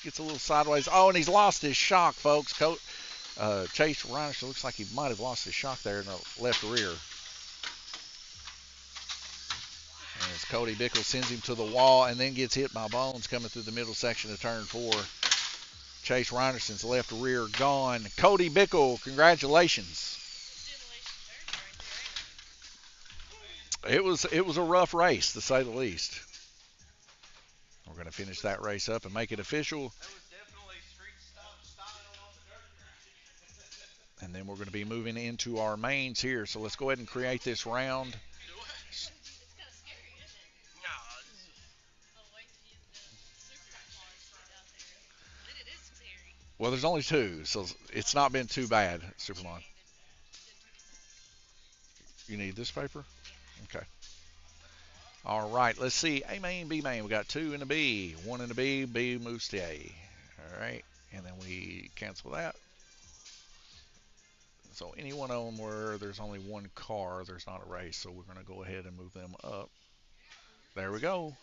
gets a little sideways. Oh, and he's lost his shock, folks. Chase Reinerson looks like he might have lost his shock there in the left rear. As Cody Bickle sends him to the wall and then gets hit by Bones coming through the middle section of turn 4. Chase Reinerson's left rear gone. Cody Bickle, congratulations. It was a rough race, to say the least. We're going to finish that race up and make it official. And then we're going to be moving into our mains here. So let's go ahead and create this round. Well, there's only 2, so it's not been too bad, Superman. You need this paper? Okay. All right, let's see. A main, B main. We got 2 in the B. 1 in the B. B moves to A. All right, and then we cancel that. So any one of them where there's only 1 car, there's not a race. So we're going to go ahead and move them up. There we go.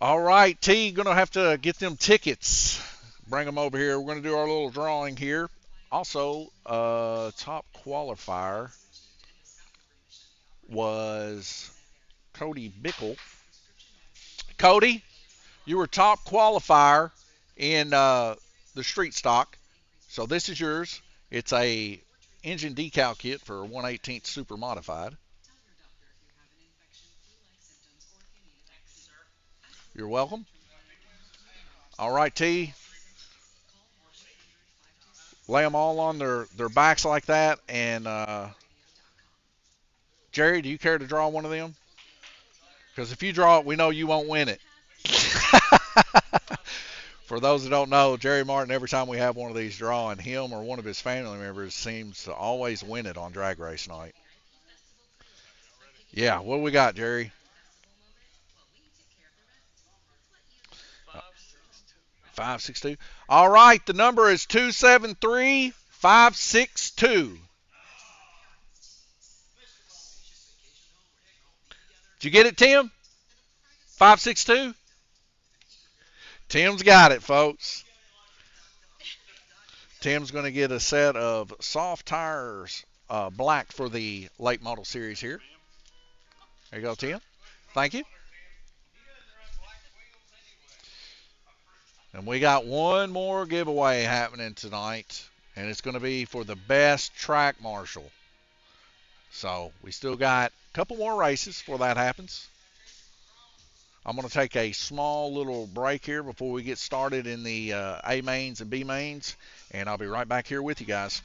All right, T, going to have to get them tickets. Bring them over here. We're going to do our little drawing here. Also, top qualifier was Cody Bickle. Cody, you were top qualifier in the street stock. So this is yours. It's a engine decal kit for 1/18 super modified. You're welcome. All right, T. Lay them all on their backs like that. And Jerry, do you care to draw one of them? Because if you draw it, we know you won't win it. For those that don't know, Jerry Martin, every time we have one of these drawing, him or one of his family members seems to always win it on drag race night. Yeah, what do we got, Jerry? 562. All right, the number is 273562. Did you get it, Tim? 562? Tim's got it, folks. Tim's going to get a set of soft tires, black for the late model series here. There you go, Tim. Thank you. And we got one more giveaway happening tonight, and it's going to be for the best track marshal. So we still got a couple more races before that happens. I'm going to take a small little break here before we get started in the A mains and B mains, and I'll be right back here with you guys.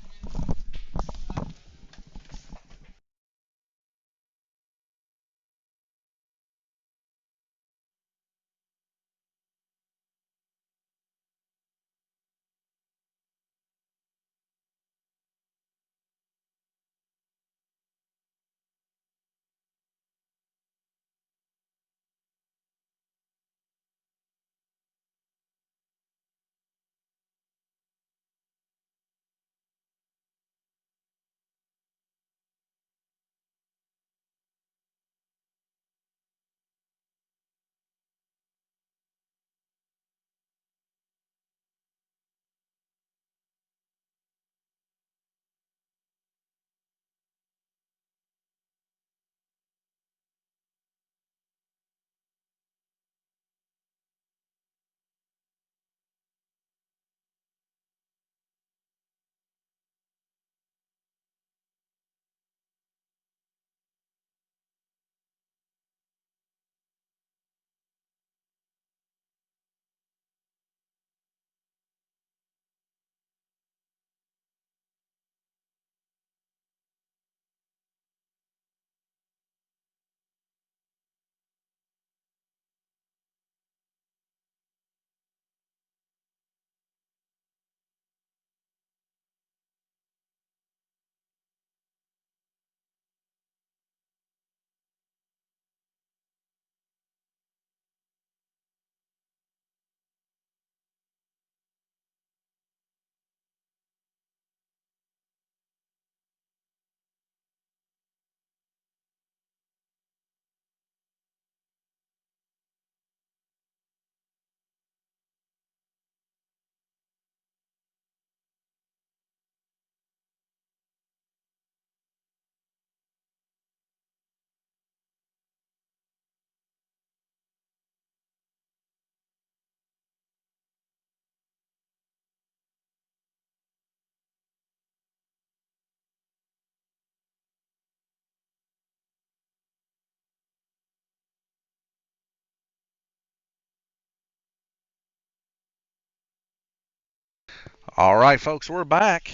All right, folks, we're back.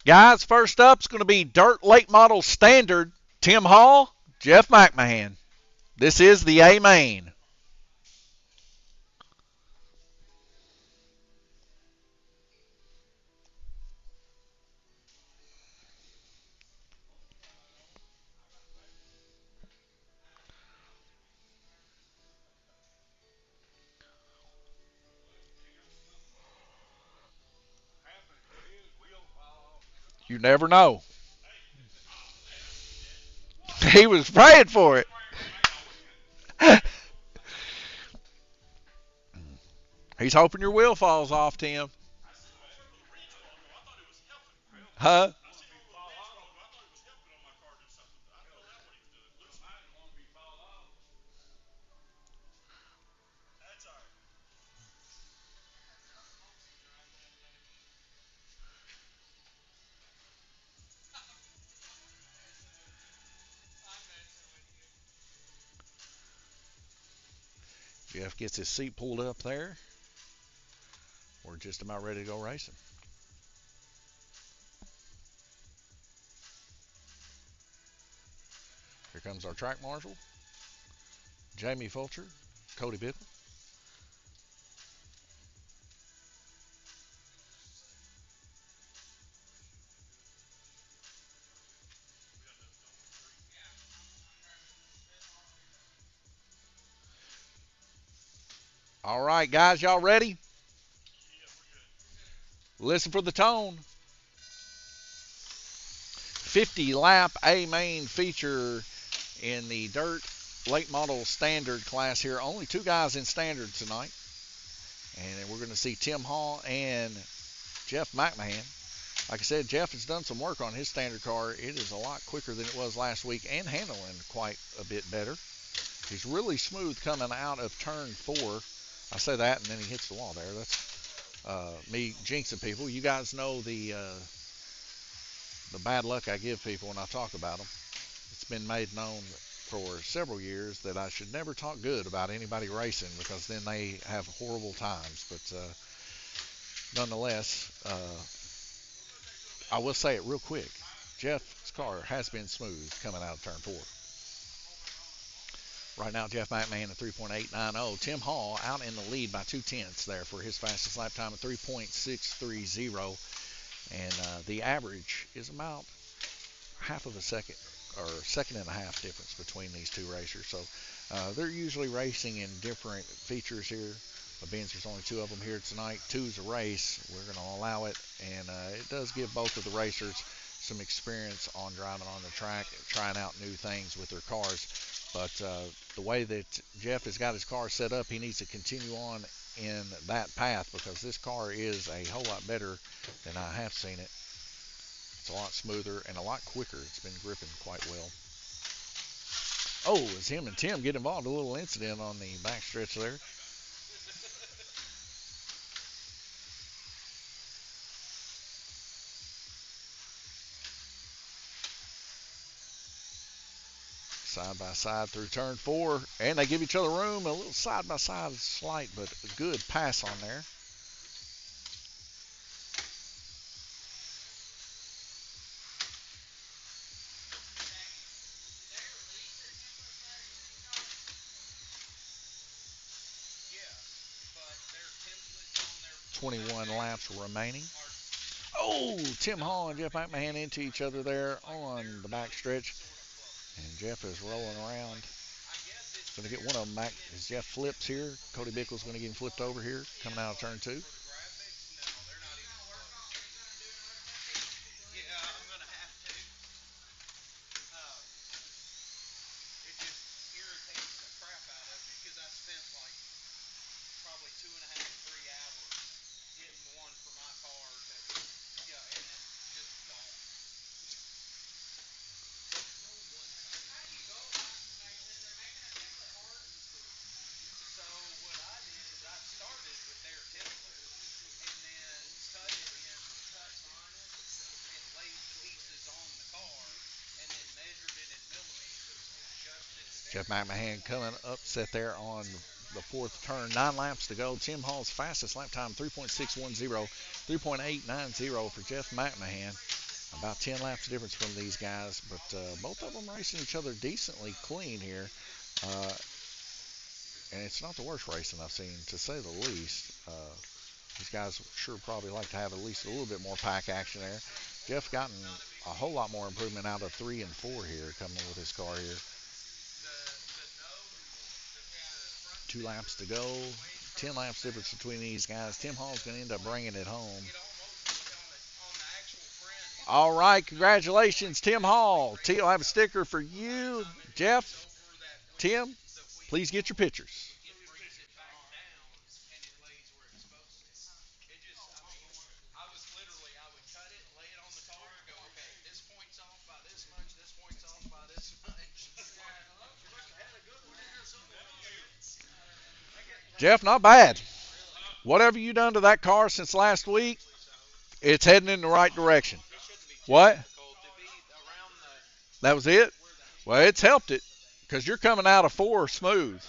Guys, first up is going to be Dirt Late Model Standard, Tim Hall, Jeff McMahon. This is the A main. You never know. He was praying for it. He's hoping your wheel falls off, Tim. Huh? Jeff gets his seat pulled up there. We're just about ready to go racing. Here comes our track marshal, Jamie Fulcher, Cody Bickle. All right, guys, y'all ready? Listen for the tone. 50 lap A main feature in the dirt late model standard class here. Only two guys in standard tonight. And we're going to see Tim Hall and Jeff McMahon. Like I said, Jeff has done some work on his standard car. It is a lot quicker than it was last week and handling quite a bit better. He's really smooth coming out of turn 4. I say that and then he hits the wall there. That's me jinxing people. You guys know the bad luck I give people when I talk about them. It's been made known for several years that I should never talk good about anybody racing because then they have horrible times. But nonetheless, I will say it real quick. Jeff's car has been smooth coming out of turn 4. Right now, Jeff McMahon at 3.890. Tim Hall out in the lead by 2/10 there for his fastest lap time of 3.630. And the average is about half of a second or second and a half difference between these two racers. So they're usually racing in different features here. But being there's only 2 of them here tonight, 2's a race, we're going to allow it. And it does give both of the racers some experience on driving on the track, trying out new things with their cars. But the way that Jeff has got his car set up, he needs to continue on in that path because this car is a whole lot better than I have seen it. It's a lot smoother and a lot quicker. It's been gripping quite well. Oh, as him and Tim get involved, a little incident on the backstretch there. Side by side through turn 4, and they give each other room. A little side by side, slight but a good pass on there. Yeah, 21 laps remaining. Oh, Tim Hall and Jeff McMahon into each other there on the backstretch. And Jeff is rolling around. Going to get one of them back as Jeff flips here. Cody Bickle's going to get him flipped over here coming out of turn 2. Jeff McMahon coming upset there on the 4th turn. 9 laps to go. Tim Hall's fastest lap time, 3.610, 3.890 for Jeff McMahon. About 10 laps difference from these guys, but both of them racing each other decently clean here. And it's not the worst racing I've seen, to say the least. These guys sure probably like to have at least a little bit more pack action there. Jeff gotten a whole lot more improvement out of 3 and 4 here coming with his car here. 2 laps to go. 10 laps difference between these guys. Tim Hall's going to end up bringing it home. All right, congratulations, Tim Hall. I'll have a sticker for you. Jeff, Tim, please get your pictures. Jeff, not bad. Whatever you done to that car since last week, it's heading in the right direction. What? That was it? Well, it's helped it because you're coming out of 4 smooth.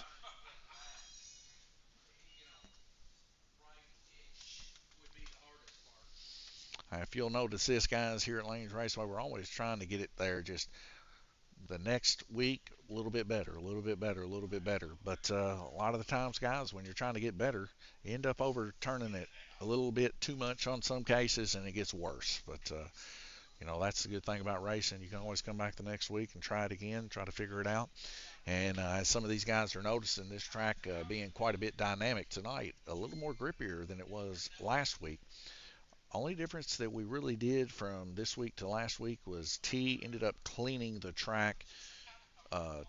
If you'll notice this, guys, here at Lanes Raceway, we're always trying to get it there just the next week a little bit better, a little bit better, a little bit better. But a lot of the times, guys, when you're trying to get better, you end up overturning it a little bit too much on some cases, and it gets worse. But that's the good thing about racing. You can always come back the next week and try it again, try to figure it out. And as some of these guys are noticing, this track being quite a bit dynamic tonight, a little more grippier than it was last week. Only difference that we really did from this week to last week was T ended up cleaning the track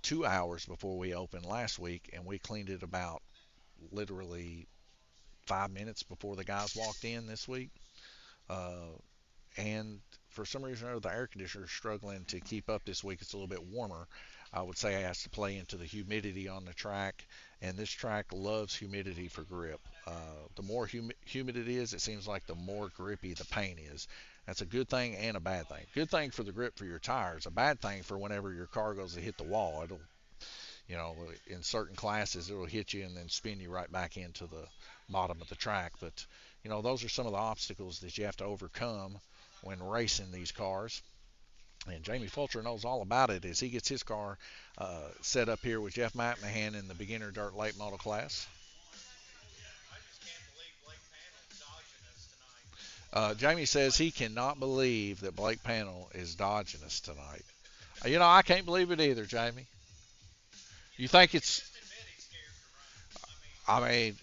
2 hours before we opened last week, and we cleaned it about literally 5 minutes before the guys walked in this week. And for some reason or other, the air conditioner is struggling to keep up this week. It's a little bit warmer. I would say it has to play into the humidity on the track, and this track loves humidity for grip. The more humid it is, it seems like the more grippy the paint is. That's a good thing and a bad thing. Good thing for the grip for your tires. A bad thing for whenever your car goes to hit the wall. It'll You know, in certain classes, it'll hit you and then spin you right back into the bottom of the track. But, you know, those are some of the obstacles that you have to overcome when racing these cars. And Jamie Fulcher knows all about it as he gets his car set up here with Jeff McMahon in the beginner dirt late model class. Jamie says he cannot believe that Blake Panel is dodging us tonight. You know, I can't believe it either, Jamie. You think it's, I mean,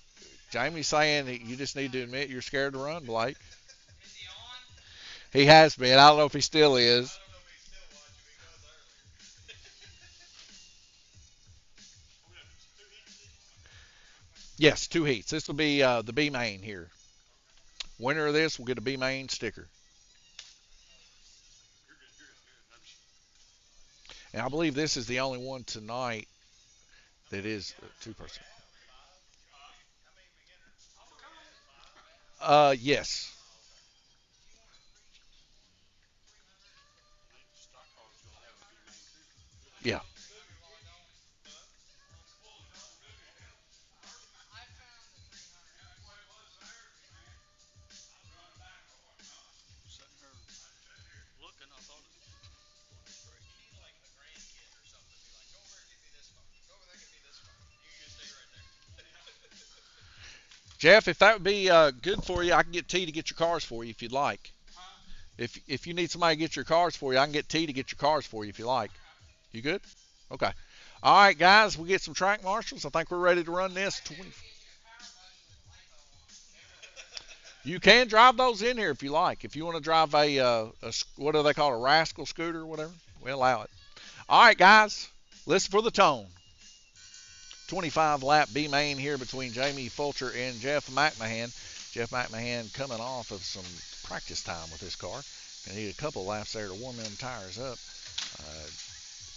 Jamie's saying that you just need to admit you're scared to run, Blake. He has been. I don't know if he still is. Yes, 2 heats. This will be the B main here. Winner of this will get a B main sticker. And I believe this is the only one tonight that is two-person. Yes. Yeah. Jeff, if that would be good for you, I can get T to get your cars for you if you'd like. If you need somebody to get your cars for you, I can get T to get your cars for you if you like. You good? Okay. All right, guys, we get some track marshals. I think we're ready to run this. You can drive those in here if you like. If you want to drive a what do they call it, a rascal scooter or whatever, we allow it. All right, guys, listen for the tone. 25 lap B main here between Jamie Fulcher and Jeff McMahon. Jeff McMahon coming off of some practice time with this car. Gonna need a couple laps there to warm them tires up. Uh,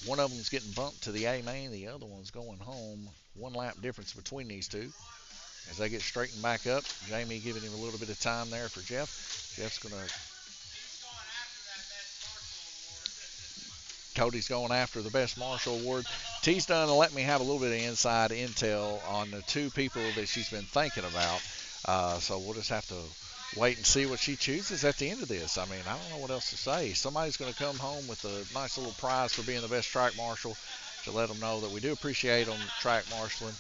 one of them's getting bumped to the A main, the other one's going home. 1 lap difference between these two. As they get straightened back up, Jamie giving him a little bit of time there for Jeff. Jeff's gonna Cody's going after the Best Marshal Award. T's done to let me have a little bit of inside intel on the two people that she's been thinking about. So we'll just have to wait and see what she chooses at the end of this. I mean, I don't know what else to say. Somebody's going to come home with a nice little prize for being the best track marshal to let them know that we do appreciate them track marshaling.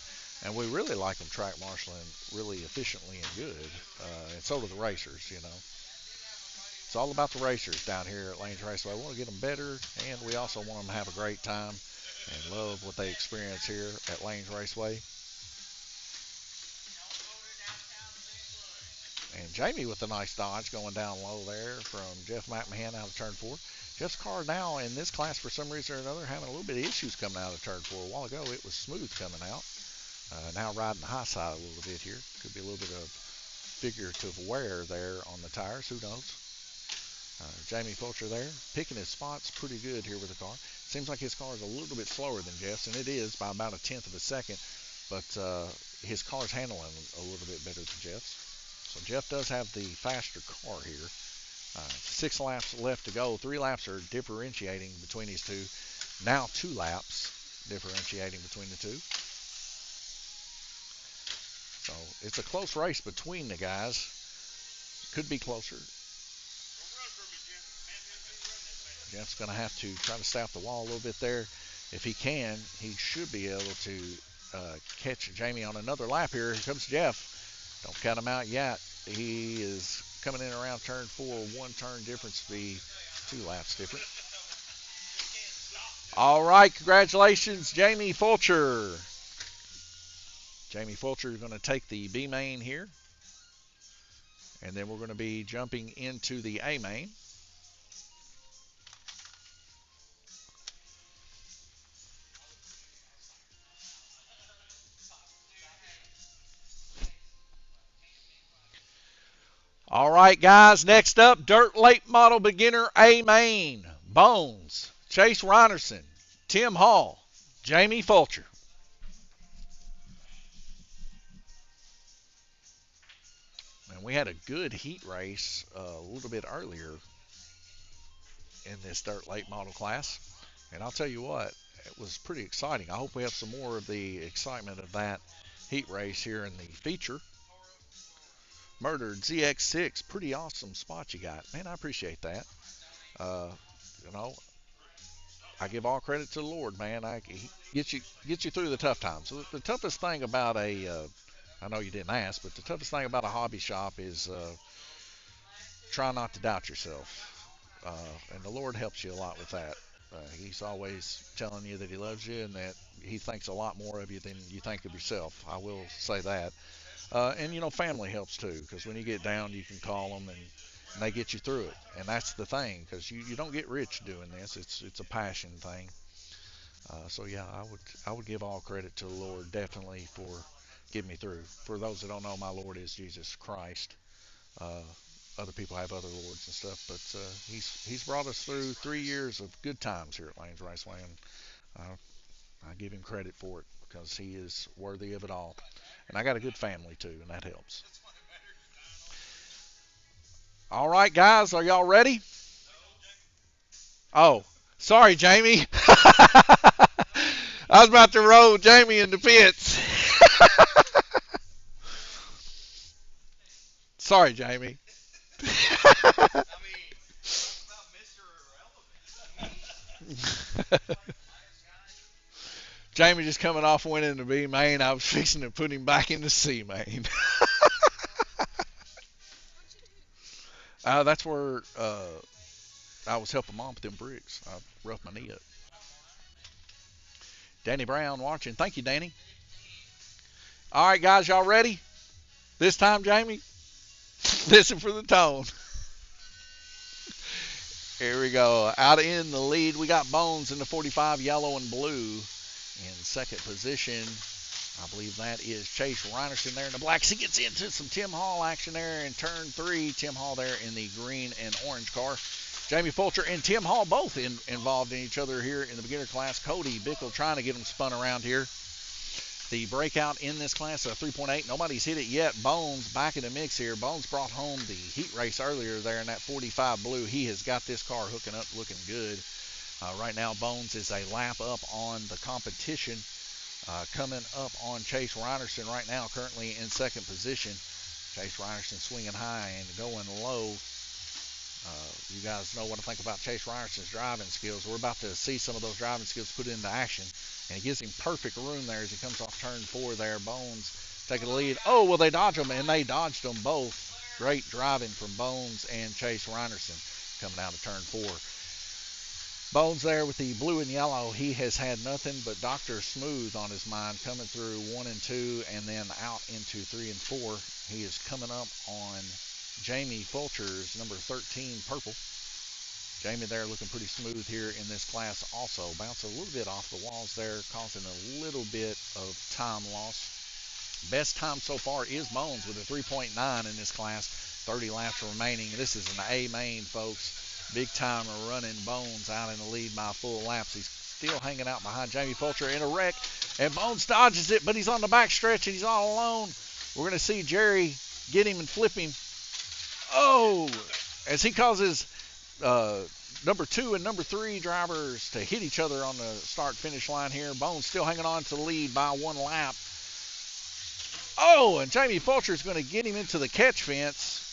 And we really like them track marshaling really efficiently and good. And so do the racers, you know. It's all about the racers down here at Lanes Raceway. We want to get them better, and we also want them to have a great time and love what they experience here at Lanes Raceway. And Jamie with a nice dodge going down low there from Jeff McMahon out of turn 4. Jeff's car now in this class, for some reason or another, having a little bit of issues coming out of turn 4. A while ago, it was smooth coming out. Now riding the high side a little bit here. Could be a little bit of figurative wear there on the tires. Who knows? Jamie Fulcher there, picking his spots pretty good here with the car. Seems like his car is a little bit slower than Jeff's, and it is by about a tenth of a second, but his car's handling a little bit better than Jeff's. So Jeff does have the faster car here. 6 laps left to go. 3 laps are differentiating between these two. Now 2 laps differentiating between the two. So it's a close race between the guys. Could be closer. Jeff's going to have to try to stay off the wall a little bit there. If he can, he should be able to catch Jamie on another lap here. Here comes Jeff. Don't count him out yet. He is coming in around turn 4. 1 turn difference to be 2 laps different. All right, congratulations, Jamie Fulcher. Jamie Fulcher is going to take the B main here. And then we're going to be jumping into the A main. All right, guys, next up, Dirt Late Model Beginner A Main. Bones, Chase Reinerson, Tim Hall, Jamie Fulcher. And we had a good heat race a little bit earlier in this Dirt Late Model class. And I'll tell you what, it was pretty exciting. I hope we have some more of the excitement of that heat race here in the feature. Murdered ZX6, pretty awesome spot you got. Man, I appreciate that. Uh, you know, I give all credit to the Lord, man. He gets you through the tough times. So the toughest thing about I know you didn't ask, but the toughest thing about a hobby shop is try not to doubt yourself. And the Lord helps you a lot with that. He's always telling you that He loves you and that He thinks a lot more of you than you think of yourself. I will say that. And family helps too, because when you get down, you can call them and they get you through it. And that's the thing, because you don't get rich doing this. It's a passion thing. So yeah, I would give all credit to the Lord definitely for getting me through. For those that don't know, my Lord is Jesus Christ. Uh, Other people have other lords and stuff, but he's brought us through 3 years of good times here at Lanes Raceway, and I give him credit for it because he is worthy of it all. And I got a good family too, and that helps. All right, guys, are y'all ready? Oh, sorry, Jamie. I was about to roll Jamie in the pits. Sorry, Jamie. Jamie just coming off winning the B main. I was fixing to put him back in the C main. That's where I was helping Mom with them bricks. I roughed my knee up. Danny Brown watching. Thank you, Danny. All right, guys, y'all ready? This time, Jamie, listen for the tone. Here we go. Out in the lead, we got Bones in the 45, yellow and blue. In second position, I believe that is Chase Reinerson there in the blacks. He gets into some Tim Hall action there in turn 3. Tim Hall there in the green and orange car. Jamie Fulcher and Tim Hall both involved in each other here in the beginner class. Cody Bickle trying to get them spun around here. The breakout in this class, 3.8. Nobody's hit it yet. Bones back in the mix here. Bones brought home the heat race earlier there in that 45 blue. He has got this car hooking up, looking good. Right now, Bones is a lap up on the competition. Coming up on Chase Reinerson right now, currently in second position. Chase Reinerson swinging high and going low. You guys know what I think about Chase Reinerson's driving skills. We're about to see some of those driving skills put into action. And he gives him perfect room there as he comes off turn 4 there. Bones taking the lead. Oh, well, they dodge him, and they dodged them both. Great driving from Bones and Chase Reinerson coming out of turn 4. Bones there with the blue and yellow. He has had nothing but Dr. Smooth on his mind coming through 1 and 2 and then out into 3 and 4. He is coming up on Jamie Fulcher's number 13 purple. Jamie there looking pretty smooth here in this class also. Bouncing a little bit off the walls there, causing a little bit of time loss. Best time so far is Bones with a 3.9 in this class. 30 laps remaining. This is an A main, folks. Big timer running. Bones out in the lead by full laps. He's still hanging out behind Jamie Fulcher in a wreck. And Bones dodges it, but he's on the back stretch and he's all alone. We're going to see Jerry get him and flip him. Oh, as he causes number 2 and number 3 drivers to hit each other on the start-finish line here. Bones still hanging on to the lead by 1 lap. Oh, and Jamie Fulcher is going to get him into the catch fence.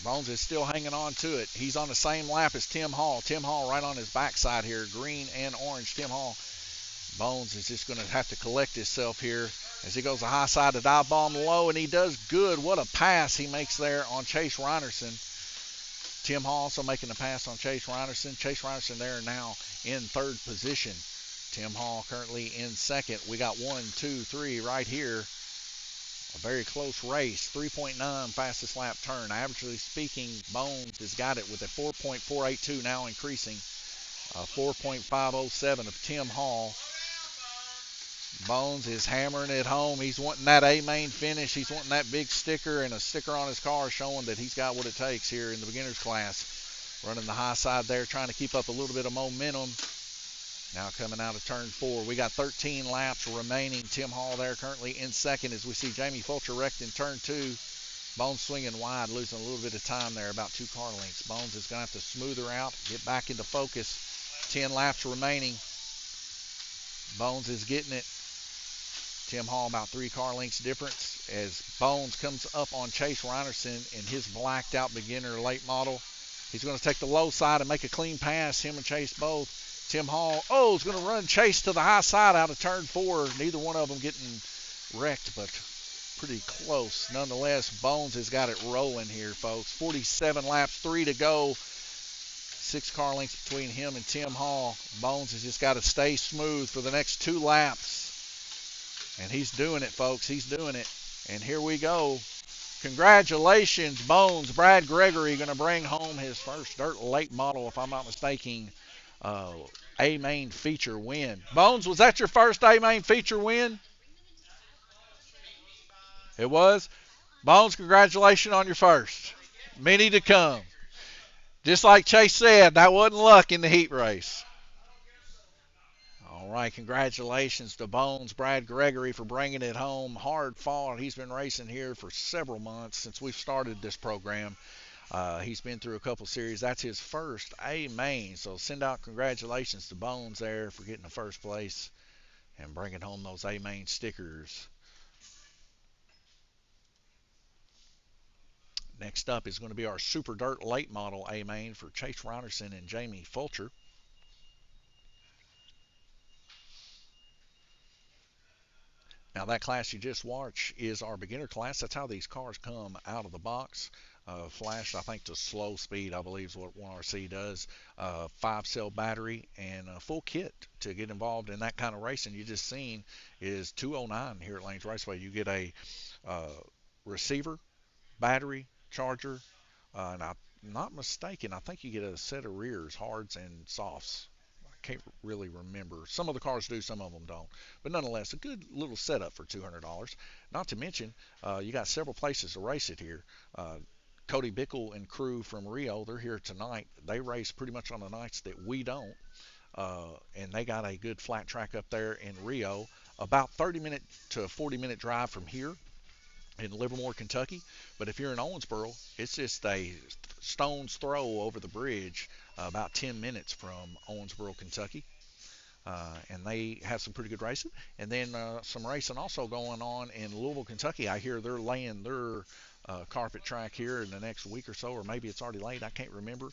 Bones is still hanging on to it. He's on the same lap as Tim Hall. Tim Hall right on his backside here, green and orange. Tim Hall. Bones is just going to have to collect himself here as he goes the high side to dive bomb low, and he does good. What a pass he makes there on Chase Reinerson. Tim Hall also making a pass on Chase Reinerson. Chase Reinerson there now in third position. Tim Hall currently in second. We got 1, 2, 3 right here. A very close race. 3.9 fastest lap turn. Averagely speaking, Bones has got it with a 4.482 now increasing. 4.507 of Tim Hall. Bones is hammering it home. He's wanting that A-main finish. He's wanting that big sticker and a sticker on his car showing that he's got what it takes here in the beginner's class. Running the high side there, trying to keep up a little bit of momentum. Now coming out of turn 4. We got 13 laps remaining. Tim Hall there currently in second as we see Jamie Fulcher wrecked in turn 2. Bones swinging wide, losing a little bit of time there, about 2 car lengths. Bones is going to have to smooth her out, get back into focus. 10 laps remaining. Bones is getting it. Tim Hall about 3 car lengths difference as Bones comes up on Chase Reinerson in his blacked out beginner late model. He's going to take the low side and make a clean pass. Him and Chase both. Tim Hall, is going to run Chase to the high side out of turn 4. Neither one of them getting wrecked, but pretty close. Nonetheless, Bones has got it rolling here, folks. 47 laps, 3 to go. 6 car lengths between him and Tim Hall. Bones has just got to stay smooth for the next 2 laps. And he's doing it, folks. He's doing it. And here we go. Congratulations, Bones. Brad Gregory going to bring home his first dirt late model, if I'm not mistaken, A-Main feature win. Bones, was that your first A-Main feature win? It was? Bones, congratulations on your first. Many to come. Just like Chase said, that wasn't luck in the heat race. All right, congratulations to Bones, Brad Gregory, for bringing it home. Hard fought. He's been racing here for several months since we've started this program. He's been through a couple series. That's his first A-Main. So send out congratulations to Bones there for getting the first place and bringing home those A-Main stickers. Next up is going to be our Super Dirt Late Model A-Main for Chase Reinerson and Jamie Fulcher. Now that class you just watched is our beginner class. That's how these cars come out of the box. Flashed, I think, to slow speed, I believe is what 1RC does. 5-cell battery and a full kit to get involved in that kind of racing. You just seen is $209 here at Lanes Raceway. You get a receiver, battery, charger, and I'm not mistaken, I think you get a set of rears, hards and softs. Can't really remember. Some of the cars do, some of them don't. But nonetheless, a good little setup for $200. Not to mention, you got several places to race it here. Cody Bickle and crew from Rio, they're here tonight. They race pretty much on the nights that we don't. And they got a good flat track up there in Rio. About 30-minute to 40-minute drive from here in Livermore, Kentucky. But if you're in Owensboro, it's just a stone's throw over the bridge, about 10 minutes from Owensboro, Kentucky. And they have some pretty good racing. And then some racing also going on in Louisville, Kentucky. I hear they're laying their carpet track here in the next week or so, or maybe it's already laid. I can't remember.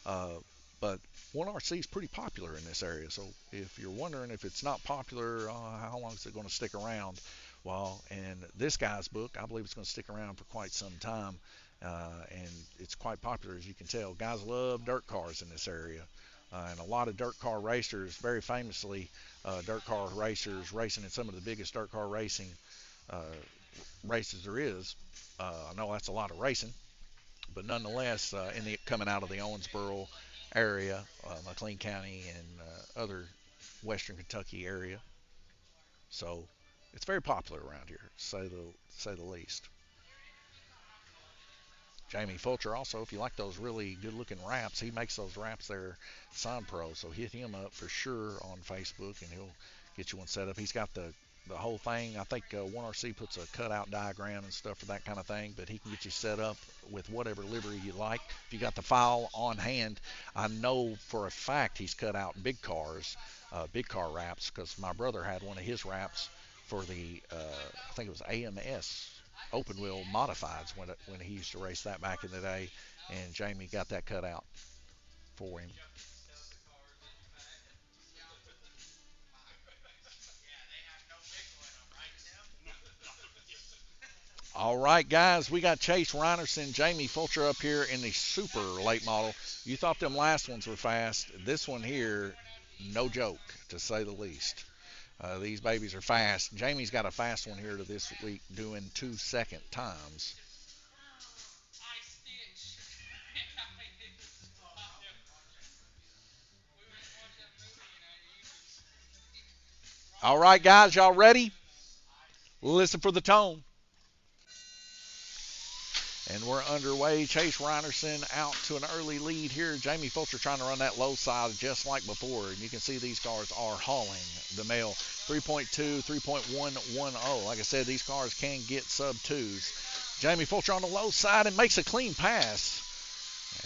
But 1RC is pretty popular in this area. So if you're wondering if it's not popular, how long is it going to stick around? Well, in this guy's book, I believe it's going to stick around for quite some time. And it's quite popular, as you can tell. Guys love dirt cars in this area. And a lot of dirt car racers, very famously, dirt car racers racing in some of the biggest dirt car racing races there is. I know that's a lot of racing, but nonetheless, coming out of the Owensboro area, McLean County, and other western Kentucky area. So it's very popular around here, to say the least. Jamie Fulcher also, if you like those really good-looking wraps, he makes those wraps there, Sign Pro. So hit him up for sure on Facebook, and he'll get you one set up. He's got the whole thing. I think 1RC puts a cutout diagram and stuff for that kind of thing, but he can get you set up with whatever livery you like. If you got the file on hand, I know for a fact he's cut out big car wraps, because my brother had one of his wraps for the, I think it was AMS open wheel modifieds when he used to race that back in the day, and Jamie got that cut out for him. All right, guys, we got Chase Reinerson, Jamie Fulcher up here in the super late model. You thought them last ones were fast. This one here, no joke, to say the least. These babies are fast. Jamie's got a fast one here to this week, doing 2-second times. All right, guys, y'all ready? Listen for the tone. And we're underway. Chase Reinerson out to an early lead here. Jamie Fulcher trying to run that low side just like before. And you can see these cars are hauling the mail. 3.2, 3.110. Like I said, these cars can get sub 2s. Jamie Fulcher on the low side and makes a clean pass.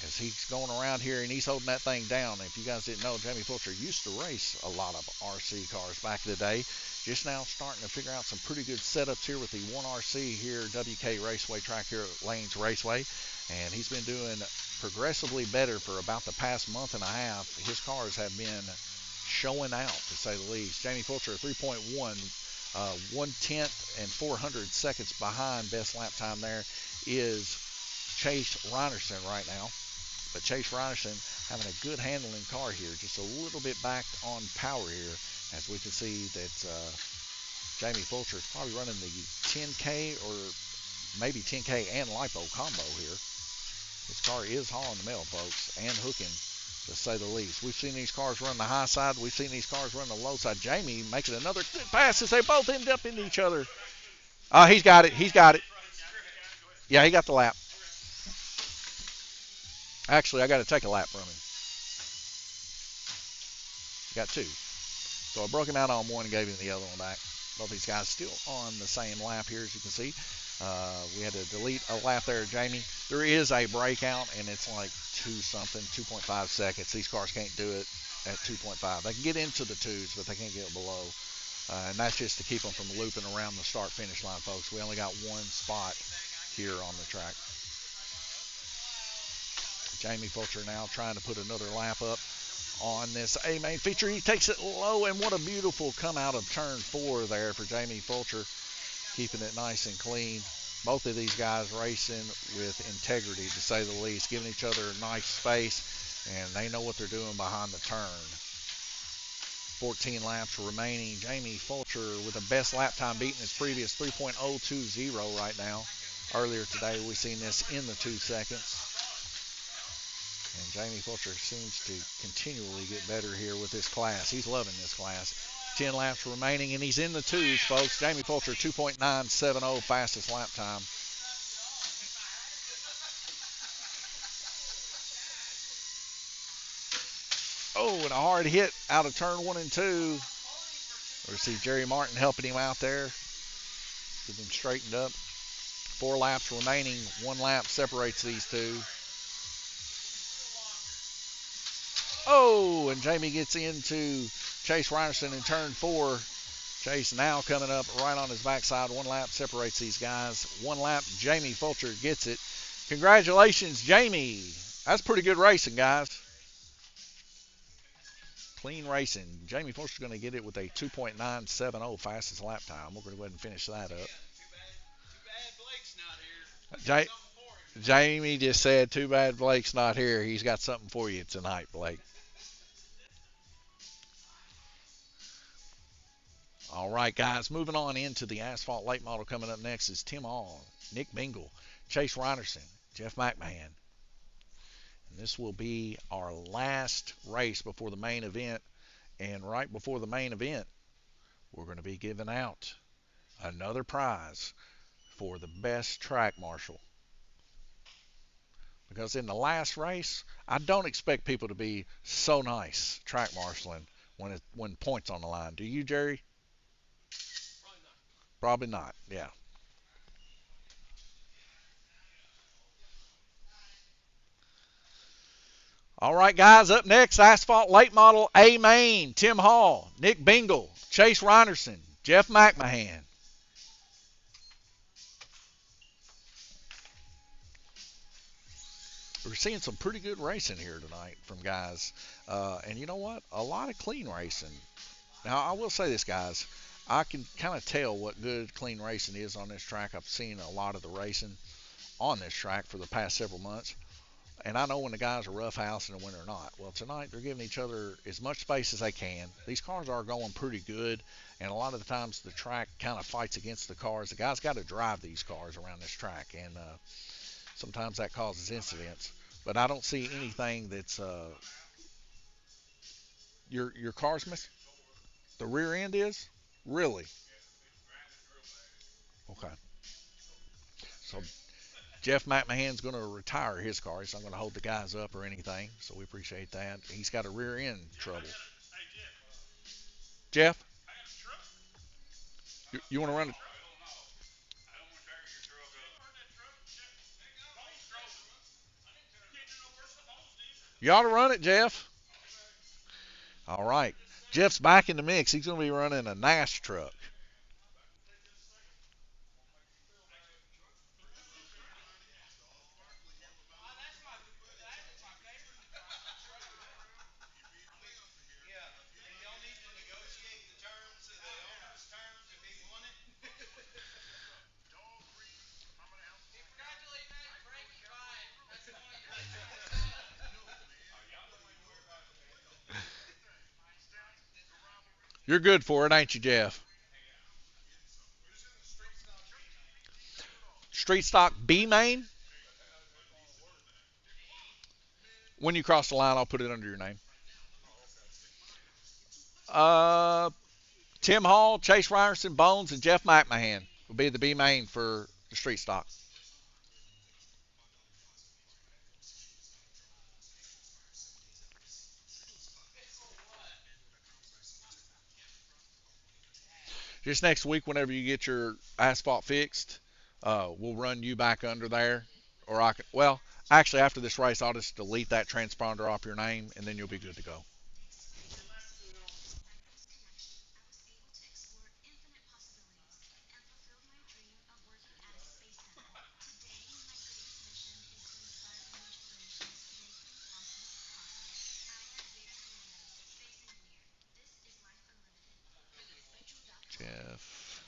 as he's going around here and he's holding that thing down. If you guys didn't know, Jamie Fulcher used to race a lot of RC cars back in the day. Just now starting to figure out some pretty good setups here with the 1RC here, WK Raceway track here at Lanes Raceway. And he's been doing progressively better for about the past month and a half. His cars have been showing out, to say the least. Jamie Fulcher, 3.1, 1/10 and 400 seconds behind best lap time there is Chase Reinerson right now. But Chase Reinerson having a good handling car here, just a little bit backed on power here, as we can see that Jamie Fulcher is probably running the 10K or maybe 10K and lipo combo here. This car is hauling the mail, folks, and hooking, to say the least. We've seen these cars run the high side. We've seen these cars run the low side. Jamie making another good pass as they both end up into each other. He's got it. He's got it. Yeah, he got the lap. Actually, I got to take a lap from him. Got two. So I broke him out on one and gave him the other one back. Both these guys still on the same lap here, as you can see. We had to delete a lap there, Jamie. There is a breakout, and it's like 2.5 seconds. These cars can't do it at 2.5. They can get into the twos, but they can't get below. And that's just to keep them from looping around the start-finish line, folks. We only got one spot here on the track. Jamie Fulcher now trying to put another lap up on this A-main feature. He takes it low, and what a beautiful come out of turn 4 there for Jamie Fulcher, keeping it nice and clean. Both of these guys racing with integrity, to say the least, giving each other a nice space, and they know what they're doing behind the turn. 14 laps remaining. Jamie Fulcher with the best lap time beating his previous 3.020 right now. Earlier today, we've seen this in the 2 seconds. And Jamie Fulcher seems to continually get better here with this class. He's loving this class. 10 laps remaining, and he's in the twos, folks. Jamie Fulcher, 2.970, fastest lap time. Oh, and a hard hit out of turn 1 and 2. We see Jerry Martin helping him out there. Get him straightened up. 4 laps remaining. 1 lap separates these two. Oh, and Jamie gets into Chase Reinerson in turn 4. Chase now coming up right on his backside. 1 lap separates these guys. 1 lap, Jamie Fulcher gets it. Congratulations, Jamie. That's pretty good racing, guys. Clean racing. Jamie Fulcher's going to get it with a 2.970 fastest lap time. We're going to go ahead and finish that up. Jamie just said, too bad Blake's not here. He's got something for you tonight, Blake. All right, guys, moving on into the asphalt late model. Coming up next is Tim Hall, Nick Bingle, Chase Reinerson, Jeff McMahon. And this will be our last race before the main event. And right before the main event, we're going to be giving out another prize for the best track marshal. Because in the last race, I don't expect people to be so nice track marshaling when points on the line. Do you, Jerry? Probably not, yeah. All right, guys, up next, Asphalt Late Model A Main, Tim Hall, Nick Bingle, Chase Reinerson, Jeff McMahon. We're seeing some pretty good racing here tonight from guys. And you know what? A lot of clean racing. Now, I will say this, guys. I can kind of tell what good, clean racing is on this track. I've seen a lot of the racing on this track for the past several months. And I know when the guys are roughhousing and when they're not. Well, tonight they're giving each other as much space as they can. These cars are going pretty good, and a lot of the times the track kind of fights against the cars. The guys got to drive these cars around this track, and sometimes that causes incidents. But I don't see anything that's your car's missing. The rear end is really okay. So Jeff McMahon's going to retire his car. He's not going to hold the guys up or anything, so we appreciate that. He's got a rear end trouble. Jeff, you want to run it? You ought to run it, Jeff. All right. Jeff's back in the mix. He's going to be running a Nash truck. You're good for it, ain't you, Jeff? Street stock B main. When you cross the line, I'll put it under your name. Uh, Tim Hall, Chase Ryerson, Bones, and Jeff McMahon will be the B main for the street stock. Just next week, whenever you get your asphalt fixed, we'll run you back under there. Or I can, well, actually, after this race, I'll just delete that transponder off your name, and then you'll be good to go. Jeff.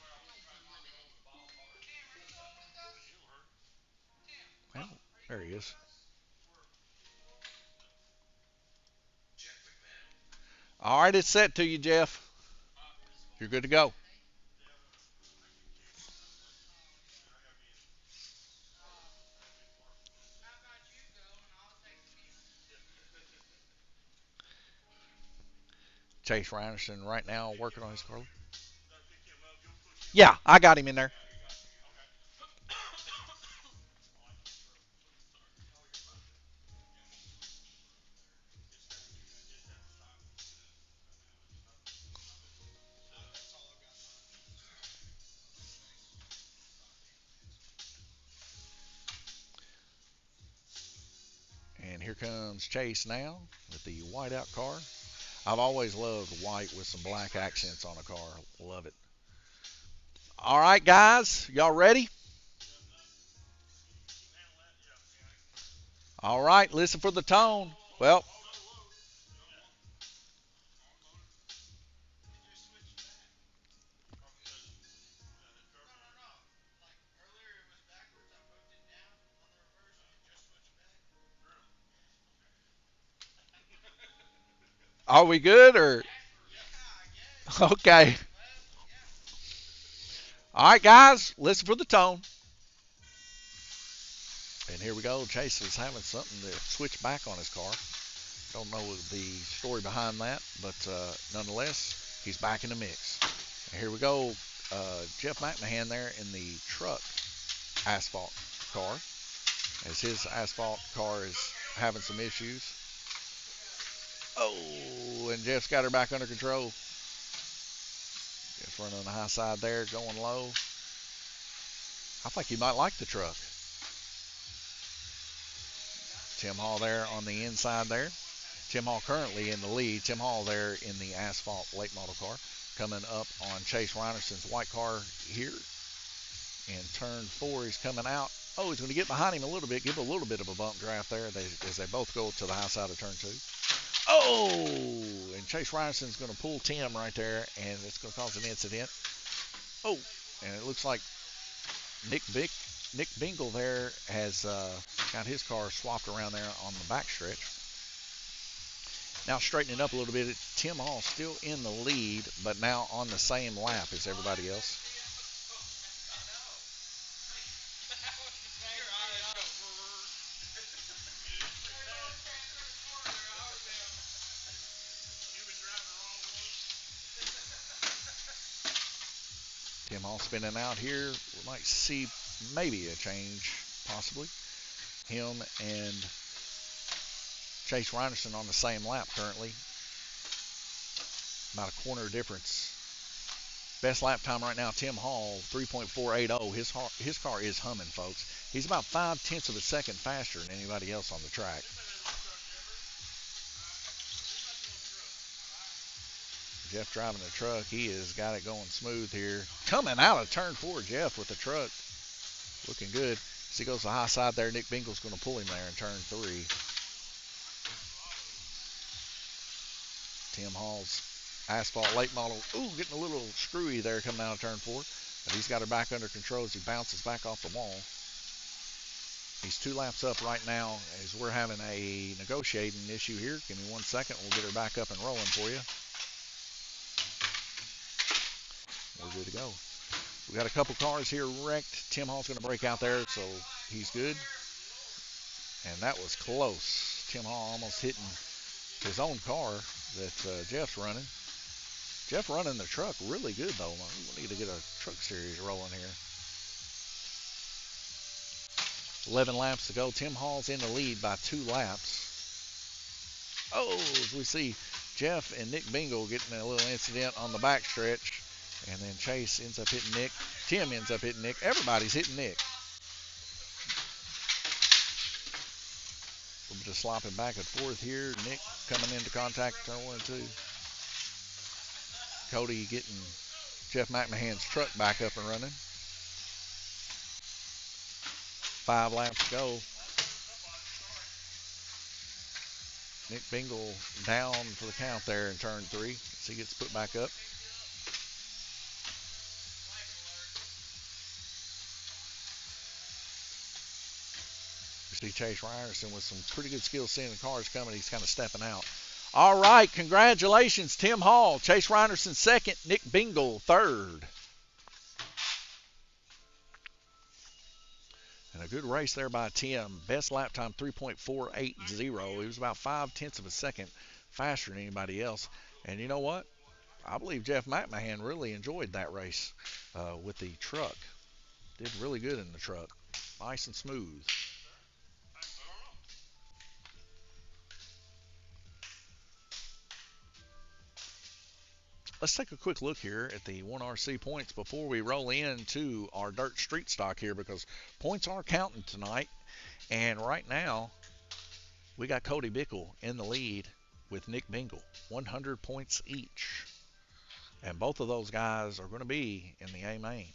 Well, there he is. All right, it's set to you, Jeff. You're good to go. Chase Ryerson right now working on his car. Yeah, I got him in there. And here comes Chase now with the whiteout car. I've always loved white with some black accents on a car. Love it. All right, guys, y'all ready? All right, listen for the tone. Well, are we good or? Okay. All right, guys, listen for the tone. And here we go. Chase is having something to switch back on his car. Don't know the story behind that, but nonetheless, he's back in the mix. And here we go. Jeff McMahon there in the truck asphalt car, as his asphalt car is having some issues. Oh, and Jeff's got her back under control. Jeff's running on the high side there, going low. I think he might like the truck. Tim Hall there on the inside there. Tim Hall currently in the lead. Tim Hall there in the asphalt late model car. Coming up on Chase Reinerson's white car here. In turn 4, he's coming out. Oh, he's going to get behind him a little bit, give a little bit of a bump draft there as they both go to the high side of turn 2. Oh, and Chase Reinerson's going to pull Tim right there, and it's going to cause an incident. Oh, and it looks like Nick Bingle there has got his car swapped around there on the back stretch. Now straightening up a little bit, Tim Hall still in the lead, but now on the same lap as everybody else. Tim Hall spinning out here. We might see maybe a change, possibly. Him and Chase Reinerson on the same lap currently. About a corner difference. Best lap time right now, Tim Hall, 3.480. His car is humming, folks. He's about 0.5 of a second faster than anybody else on the track. Jeff driving the truck. He has got it going smooth here. Coming out of turn 4, Jeff with the truck. Looking good. As he goes to the high side there, Nick Bingle's going to pull him there in turn 3. Tim Hall's asphalt late model. Ooh, getting a little screwy there coming out of turn 4. But he's got her back under control as he bounces back off the wall. He's 2 laps up right now as we're having a negotiating issue here. Give me 1 second. We'll get her back up and rolling for you. We're good to go. We got a couple cars here wrecked. Tim Hall's going to break out there, so he's good. And that was close. Tim Hall almost hitting his own car that Jeff's running. Jeff running the truck really good, though. We need to get a truck series rolling here. 11 laps to go. Tim Hall's in the lead by 2 laps. Oh, as we see Jeff and Nick Bingle getting a little incident on the backstretch. And then Chase ends up hitting Nick. Tim ends up hitting Nick. Everybody's hitting Nick. A little bit of slopping back and forth here. Nick coming into contact, turn 1 and 2. Cody getting Jeff McMahon's truck back up and running. 5 laps to go. Nick Bingle down for the count there in turn 3 as he gets put back up. You see Chase Ryerson with some pretty good skills seeing the cars coming. He's kind of stepping out. All right, congratulations, Tim Hall. Chase Ryerson second, Nick Bingle third. And a good race there by Tim. Best lap time 3.480. He was about 0.5 of a second faster than anybody else. And you know what? I believe Jeff McMahon really enjoyed that race with the truck. Did really good in the truck. Nice and smooth. Let's take a quick look here at the 1RC points before we roll into our dirt street stock here, because points are counting tonight. And right now, we got Cody Bickle in the lead with Nick Bingle, 100 points each. And both of those guys are going to be in the A main.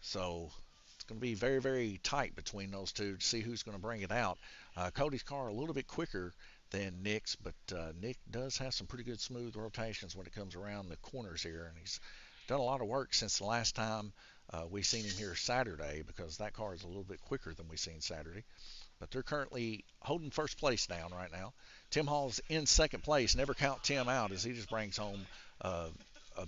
So it's going to be very, very tight between those two to see who's going to bring it out. Cody's car a little bit quicker than Nick's, but Nick does have some pretty good smooth rotations when it comes around the corners here, and he's done a lot of work since the last time we seen him here Saturday, because that car is a little bit quicker than we seen Saturday. But they're currently holding first place down right now. Tim Hall's in second place. Never count Tim out, as he just brings home a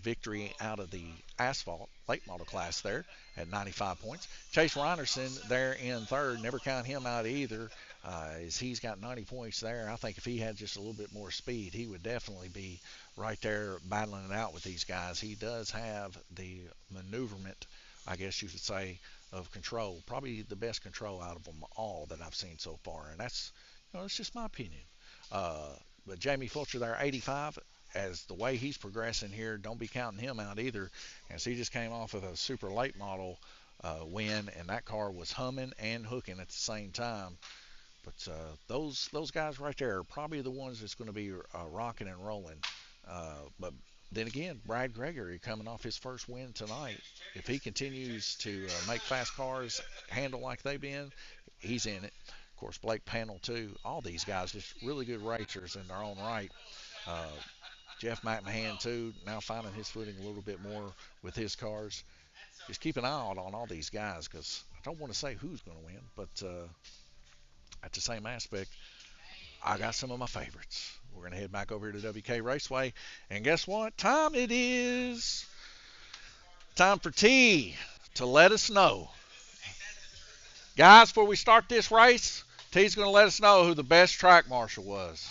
victory out of the asphalt late model class there at 95 points. Chase Ryerson there in third. Never count him out either. As he's got 90 points there. I think if he had just a little bit more speed, he would definitely be right there battling it out with these guys. He does have the maneuverment, I guess you should say, of control. Probably the best control out of them all that I've seen so far. And that's, it's just my opinion. But Jamie Fulcher there, 85. As the way he's progressing here, don't be counting him out either, as he just came off of a super late model win, and that car was humming and hooking at the same time. But those guys right there are probably the ones that's going to be rocking and rolling. But then again, Brad Gregory coming off his first win tonight. If he continues to make fast cars handle like they've been, he's in it. Of course, Blake Panel too. All these guys just really good racers in their own right. Jeff McMahon too, now finding his footing a little bit more with his cars. Just keep an eye out on all these guys, because I don't want to say who's going to win, but at the same aspect, I got some of my favorites. We're going to head back over to WK Raceway, and guess what time it is? Time for T to let us know. Guys, before we start this race, T's going to let us know who the best track marshal was.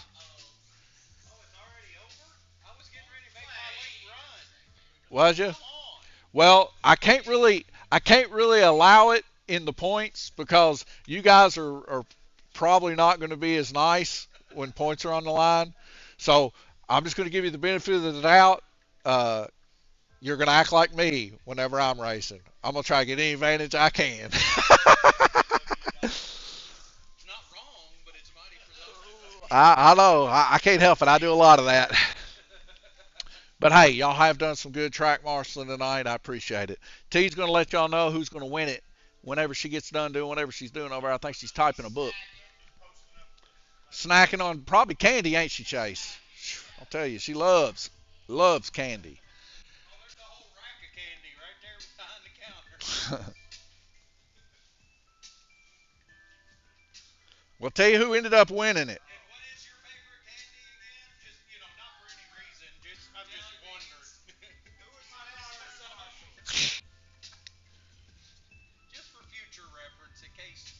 Was you? Well, I can't really allow it in the points, because you guys are probably not going to be as nice when points are on the line. So I'm just going to give you the benefit of the doubt. You're going to act like me whenever I'm racing. I'm going to try to get any advantage I can. It's not wrong, but it's mighty presumptive. I know. I can't help it. I do a lot of that. But hey, y'all have done some good track marshaling tonight. I appreciate it. T's going to let y'all know who's going to win it whenever she gets done doing whatever she's doing over there. I think she's typing a book. Snacking on probably candy, ain't she, Chase? I'll tell you, she loves candy. Oh, there's a whole rack of candy right there behind the counter. Well, tell you who ended up winning it. And what is your favorite candy again? Just, not for any reason. I'm just wondering. Who was my favorite? Just for future reference, in case.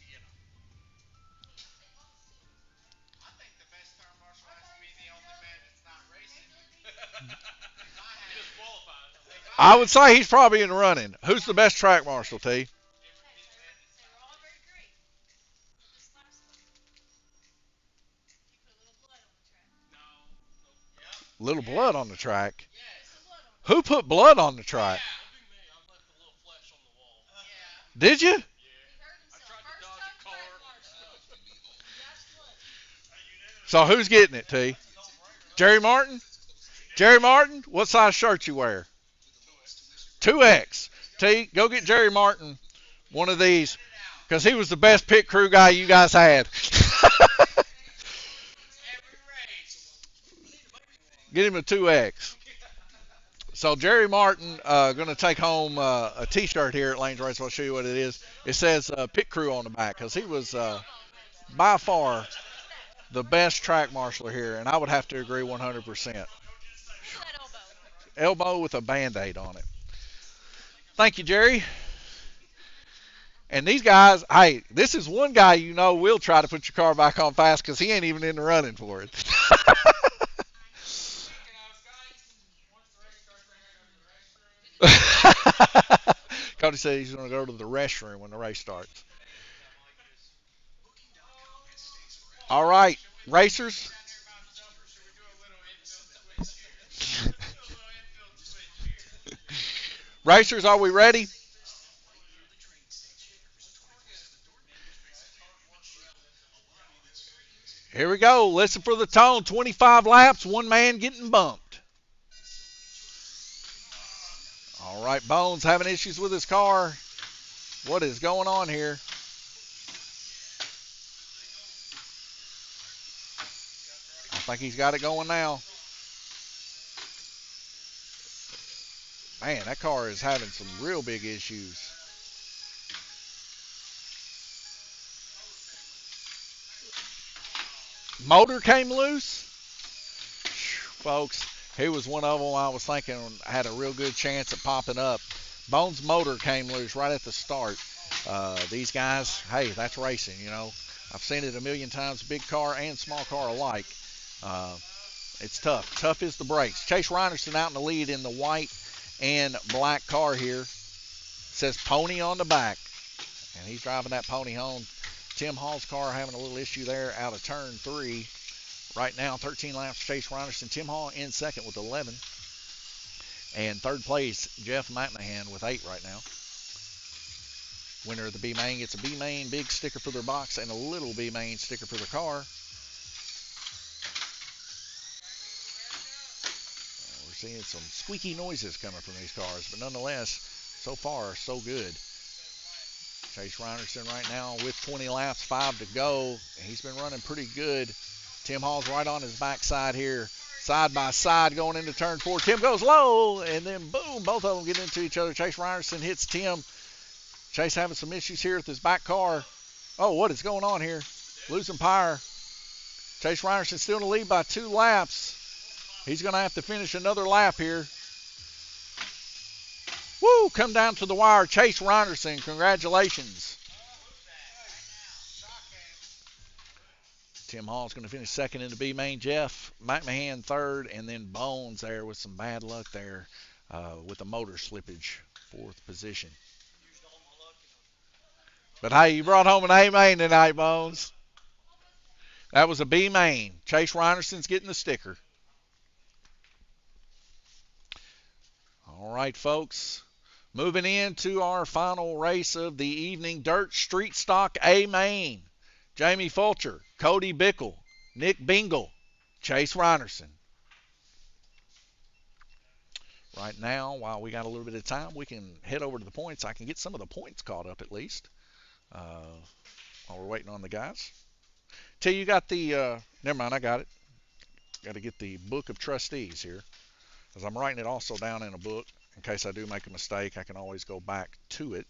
I think the best car marshal has to be the only man that's not racing. He disqualified. I would say he's probably in the running. Who's the best track marshal, T? Little blood on the track. Who put blood on the track? Did you? So who's getting it, T? Jerry Martin? Jerry Martin, what size shirt you wear? 2X. T, go get Jerry Martin one of these because he was the best pit crew guy you guys had. Get him a 2X. So Jerry Martin going to take home a T-shirt here at Lanes Race. I'll show you what it is. It says pit crew on the back because he was by far the best track marshaler here, and I would have to agree 100%. Elbow with a Band-Aid on it. Thank you, Jerry. And these guys, hey, this is one guy you know will try to put your car back on fast because he ain't even in the running for it. Cody said he's going to go to the restroom when the race starts. All right, racers. Racers, are we ready? Here we go. Listen for the tone. 25 laps, one man getting bumped. All right, Bones having issues with his car. What is going on here? I think he's got it going now. Man, that car is having some real big issues. Motor came loose? Folks, he was one of them I was thinking had a real good chance at popping up. Bones' motor came loose right at the start. These guys, hey, that's racing, I've seen it a million times, big car and small car alike. It's tough. Tough is the brakes. Chase Reinerson out in the lead in the white and black car here. It says Pony on the back, and he's driving that Pony home. Tim Hall's car having a little issue there out of turn 3. Right now, 13 laps, Chase Reinerson. Tim Hall in second with 11. And third place, Jeff McMahon with 8 right now. Winner of the B-Main gets a B-Main big sticker for their box and a little B-Main sticker for their car. We're seeing some squeaky noises coming from these cars, but nonetheless, so far, so good. Chase Reinerson right now with 20 laps, 5 to go. He's been running pretty good. Tim Hall's right on his backside here, side by side going into turn 4. Tim goes low, and then boom, both of them get into each other. Chase Reinerson hits Tim. Chase having some issues here with his back car. Oh, what is going on here? Losing power. Chase Reinerson still in the lead by 2 laps. He's going to have to finish another lap here. Woo, come down to the wire. Chase Reinerson, congratulations. Tim Hall's going to finish second in the B-Main. Jeff McMahon third, and then Bones there with some bad luck there with the motor slippage, 4th position. But hey, you brought home an A-Main tonight, Bones. That was a B-Main. Chase Reinerson's getting the sticker. All right, folks. Moving into our final race of the evening, Dirt Street Stock A-Main. Jamie Fulcher, Cody Bickle, Nick Bingle, Chase Reinerson. right now, while we got a little bit of time, we can head over to the points. I can get some of the points caught up at least while we're waiting on the guys. Till you got the, never mind, I got it. Got to get the book of trustees here. As I'm writing it also down in a book. In case I do make a mistake, I can always go back to it.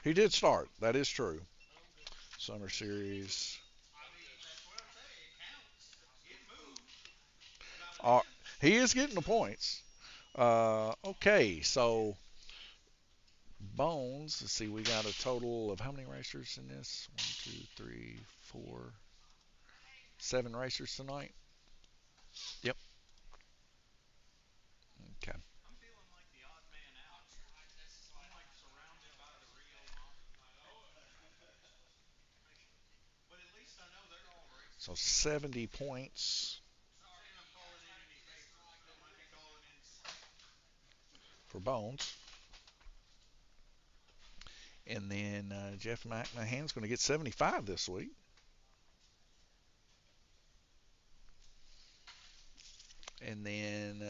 He did start. That is true. Summer Series. Uh, he is getting the points. Okay, so Bones. Let's see. We got a total of how many racers in this? 1, 2, 3, 4, 7 racers tonight. Yep. Okay. So 70 points for Bones. And then Jeff McMahon's going to get 75 this week. And then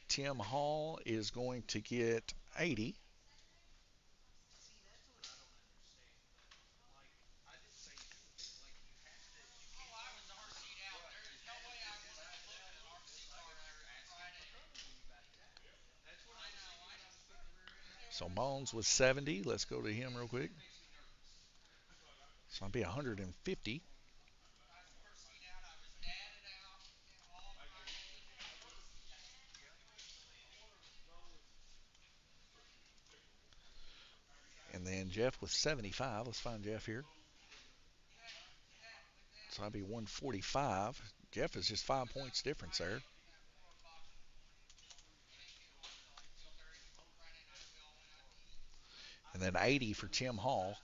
Tim Hall is going to get 80. So Bones was 70. Let's go to him real quick. So I'll be 150. And then Jeff was 75. Let's find Jeff here. So I'll be 145. Jeff is just 5 points difference there. And then 80 for Tim Hall.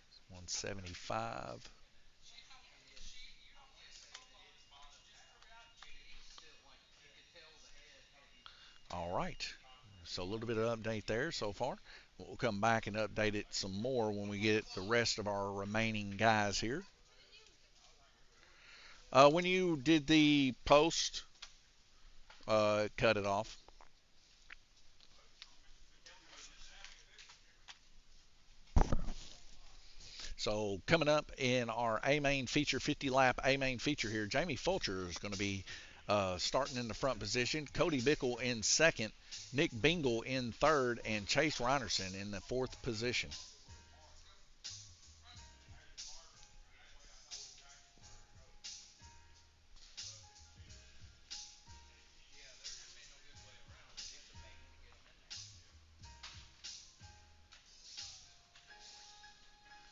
It's 175. All right. So a little bit of update there so far. We'll come back and update it some more when we get the rest of our remaining guys here. When you did the post, cut it off. So coming up in our A main feature, 50 lap A main feature here, Jamie Fulcher is going to be starting in the front position. Cody Bickle in second, Nick Bingle in third, and Chase Reinerson in the fourth position.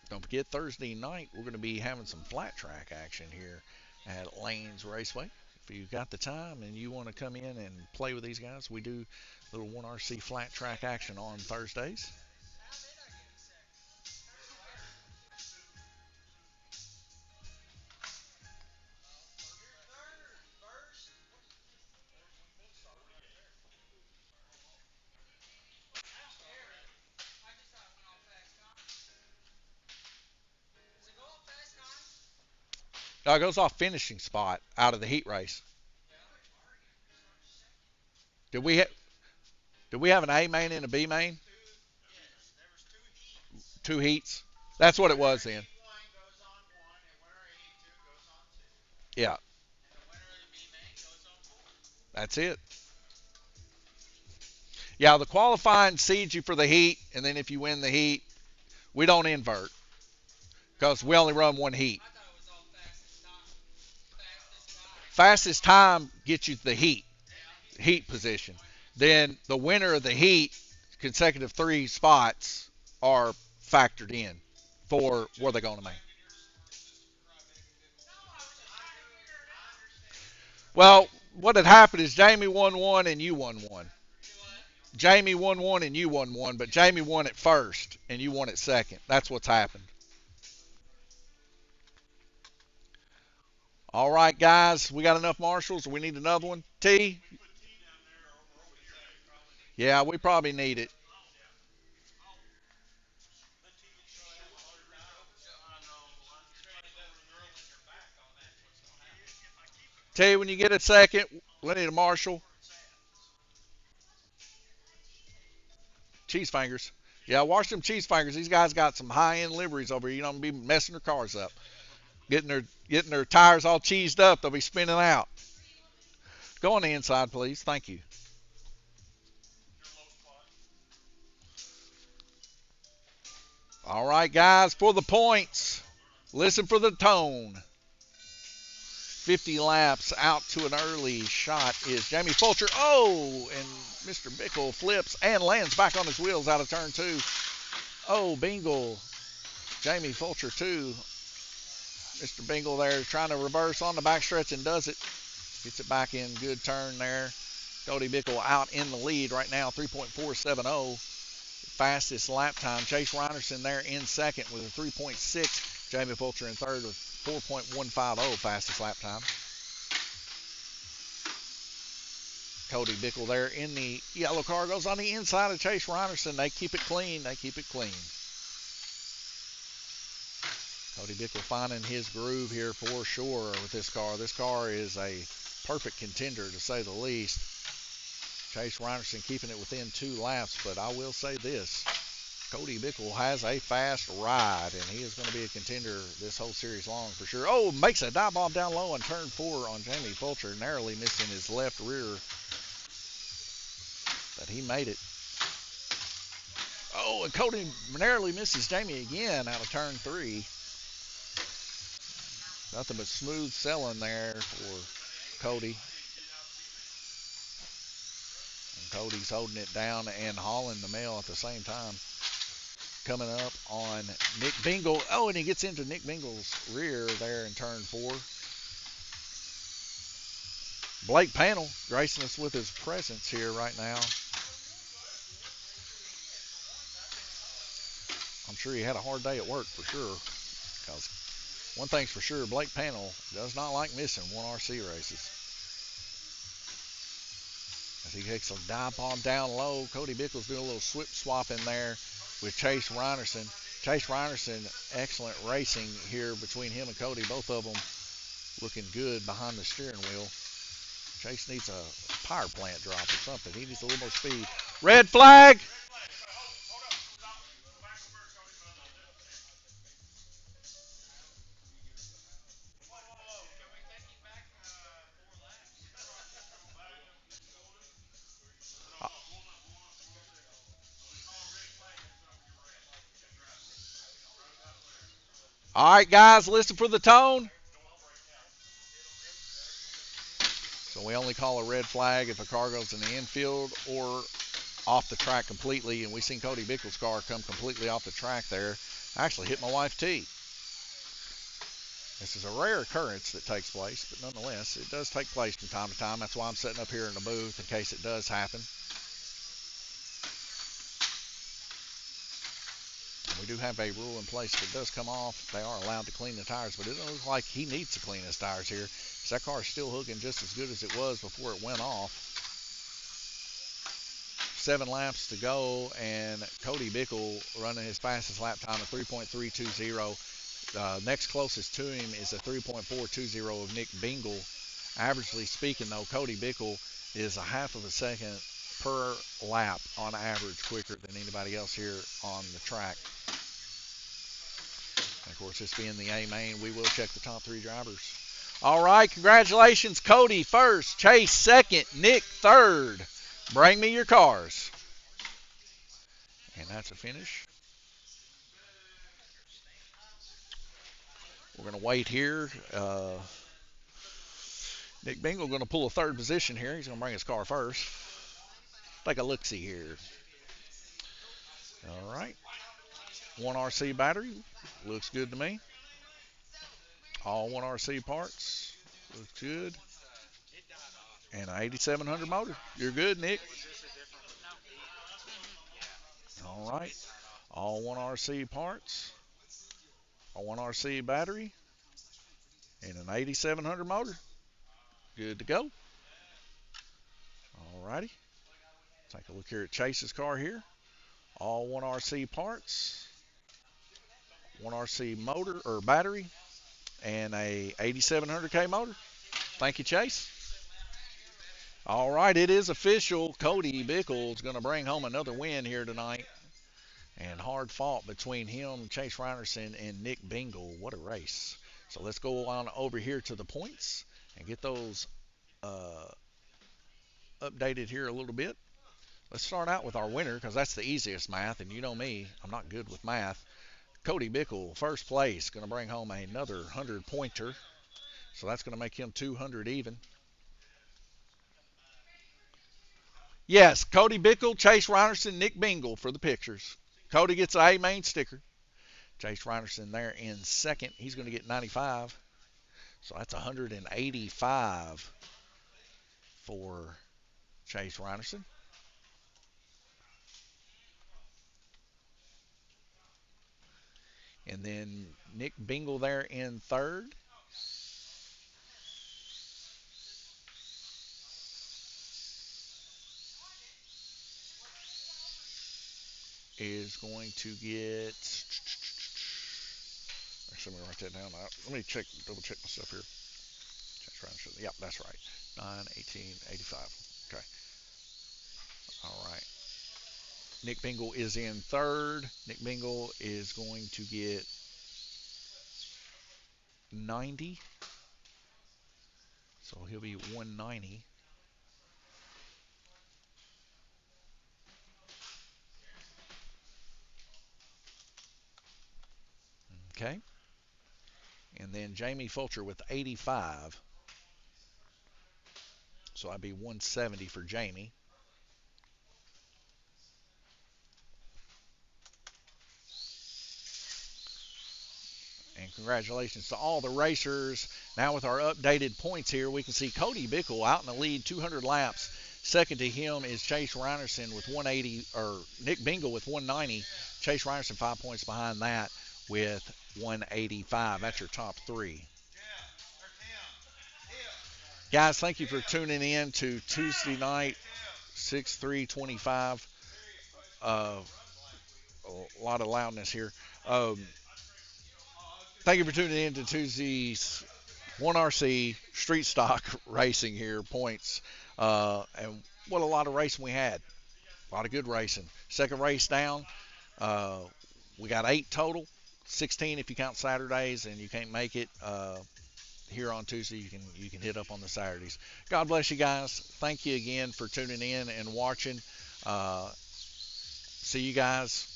Don't forget, Thursday night, we're going to be having some flat track action here at Lanes Raceway. If you've got the time and you want to come in and play with these guys, we do a little 1RC flat track action on Thursdays. No, it goes off finishing spot out of the heat race. Did we did we have an A main and a B main? Two heats. That's what it was then. Yeah, that's it. Yeah, the qualifying seeds you for the heat, and then if you win the heat, we don't invert because we only run one heat. Fastest time gets you the heat position. Then the winner of the heat, consecutive 3 spots are factored in for where they're going to make. Well, what had happened is Jamie won one and you won one. Jamie won one and you won one, but Jamie won it first and you won it second. That's what's happened. All right, guys, we got enough marshals. We need another one. T? Yeah, we probably need it. T, when you get a second, we need a marshal. Cheese fingers. Yeah, wash them cheese fingers. These guys got some high end liveries over here. You don't be messing their cars up. Getting their tires all cheesed up. They'll be spinning out. Go on the inside, please. Thank you. All right, guys, for the points. Listen for the tone. 50 laps out to an early shot is Jamie Fulcher. Oh, and Mr. Bickle flips and lands back on his wheels out of turn two. Oh, Bingle. Jamie Fulcher, too. Mr. Bingle there trying to reverse on the backstretch and does it. Gets it back in. Good turn there. Cody Bickle out in the lead right now, 3.470. Fastest lap time. Chase Reinerson there in second with a 3.6. Jamie Fulcher in third with 4.150 fastest lap time. Cody Bickle there in the yellow car goes on the inside of Chase Reinerson. They keep it clean. They keep it clean. Cody Bickle finding his groove here for sure with this car. This car is a perfect contender to say the least. Chase Reinerson keeping it within 2 laps, but I will say this. Cody Bickle has a fast ride, and he is going to be a contender this whole series long for sure. Oh, makes a dive bomb down low on turn 4 on Jamie Fulcher, narrowly missing his left rear, but he made it. Oh, and Cody narrowly misses Jamie again out of turn 3. Nothing but smooth sailing there for Cody. And Cody's holding it down and hauling the mail at the same time. Coming up on Nick Bingle. Oh, and he gets into Nick Bingle's rear there in turn 4. Blake Panel gracing us with his presence here right now. I'm sure he had a hard day at work for sure. Because one thing's for sure, Blake Panel does not like missing 1RC races. As he takes a dive bomb down low, Cody Bickle's doing a little swip swap in there with Chase Reinerson. Chase Reinerson, excellent racing here between him and Cody. Both of them looking good behind the steering wheel. Chase needs a power plant drop or something. He needs a little more speed. Red flag! All right, guys, listen for the tone. So we only call a red flag if a car goes in the infield or off the track completely. And we seen Cody Bickle's car come completely off the track there. Actually hit my wife T. This is a rare occurrence that takes place, but nonetheless, it does take place from time to time. That's why I'm sitting up here in the booth in case it does happen. We do have a rule in place. If it does come off, they are allowed to clean the tires, but it doesn't look like he needs to clean his tires here. So that car is still hooking just as good as it was before it went off. 7 laps to go, and Cody Bickle running his fastest lap time of 3.320. Next closest to him is a 3.420 of Nick Bingle. Averagely speaking, though, Cody Bickle is a half of a second per lap on average quicker than anybody else here on the track. And of course, this being the A main, we will check the top 3 drivers. All right, congratulations, Cody first, Chase second, Nick third. Bring me your cars. And that's a finish. We're going to wait here. Nick Bingle going to pull a third position here. He's going to bring his car first. Take a look-see here. All right. 1RC battery. Looks good to me. All 1RC parts. Looks good. And an 8700 motor. You're good, Nick. All right. All 1RC parts. A 1RC battery. And an 8700 motor. Good to go. righty. Take a look here at Chase's car here. All 1RC parts, 1RC motor or battery, and a 8700K motor. Thank you, Chase. All right, it is official. Cody Bickle's going to bring home another win here tonight. And hard fought between him, Chase Reinerson, and Nick Bingle. What a race. So let's go on over here to the points and get those uh, updated here a little bit. Let's start out with our winner because that's the easiest math. And you know me, I'm not good with math. Cody Bickle, first place, going to bring home another 100-pointer. So that's going to make him 200 even. Yes, Cody Bickle, Chase Reinerson, Nick Bingle for the pictures. Cody gets an A main sticker. Chase Reinerson there in second. He's going to get 95. So that's 185 for Chase Reinerson. And then Nick Bingle there in third. Is going to get. Actually, let me write that down. Let me double check my stuff here. Yep, that's right. 9, 18, 85. Okay. All right. Nick Bingle is in third. Nick Bingle is going to get 90. So he'll be 190. Okay. And then Jamie Fulcher with 85. So I'd be 170 for Jamie. And congratulations to all the racers. Now with our updated points here, we can see Cody Bickle out in the lead, 200 laps. Second to him is Chase Reinerson with 180, or Nick Bingle with 190. Chase Reinerson 5 points behind that with 185. That's your top three. Guys, thank you for tuning in to Tuesday night, 6/3/25. A lot of loudness here. Thank you for tuning in to Tuesday's 1RC Street Stock Racing here, points. And what a lot of racing we had. A lot of good racing. Second race down. Uh, we got 8 total, 16 if you count Saturdays, and you can't make it here on Tuesday. You can hit up on the Saturdays. God bless you guys. Thank you again for tuning in and watching. See you guys,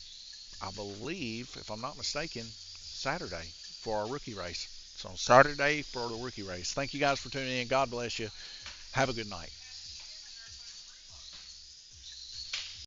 I believe, if I'm not mistaken, Saturday for our rookie race. So Saturday for the rookie race. Thank you guys for tuning in. God bless you. Have a good night.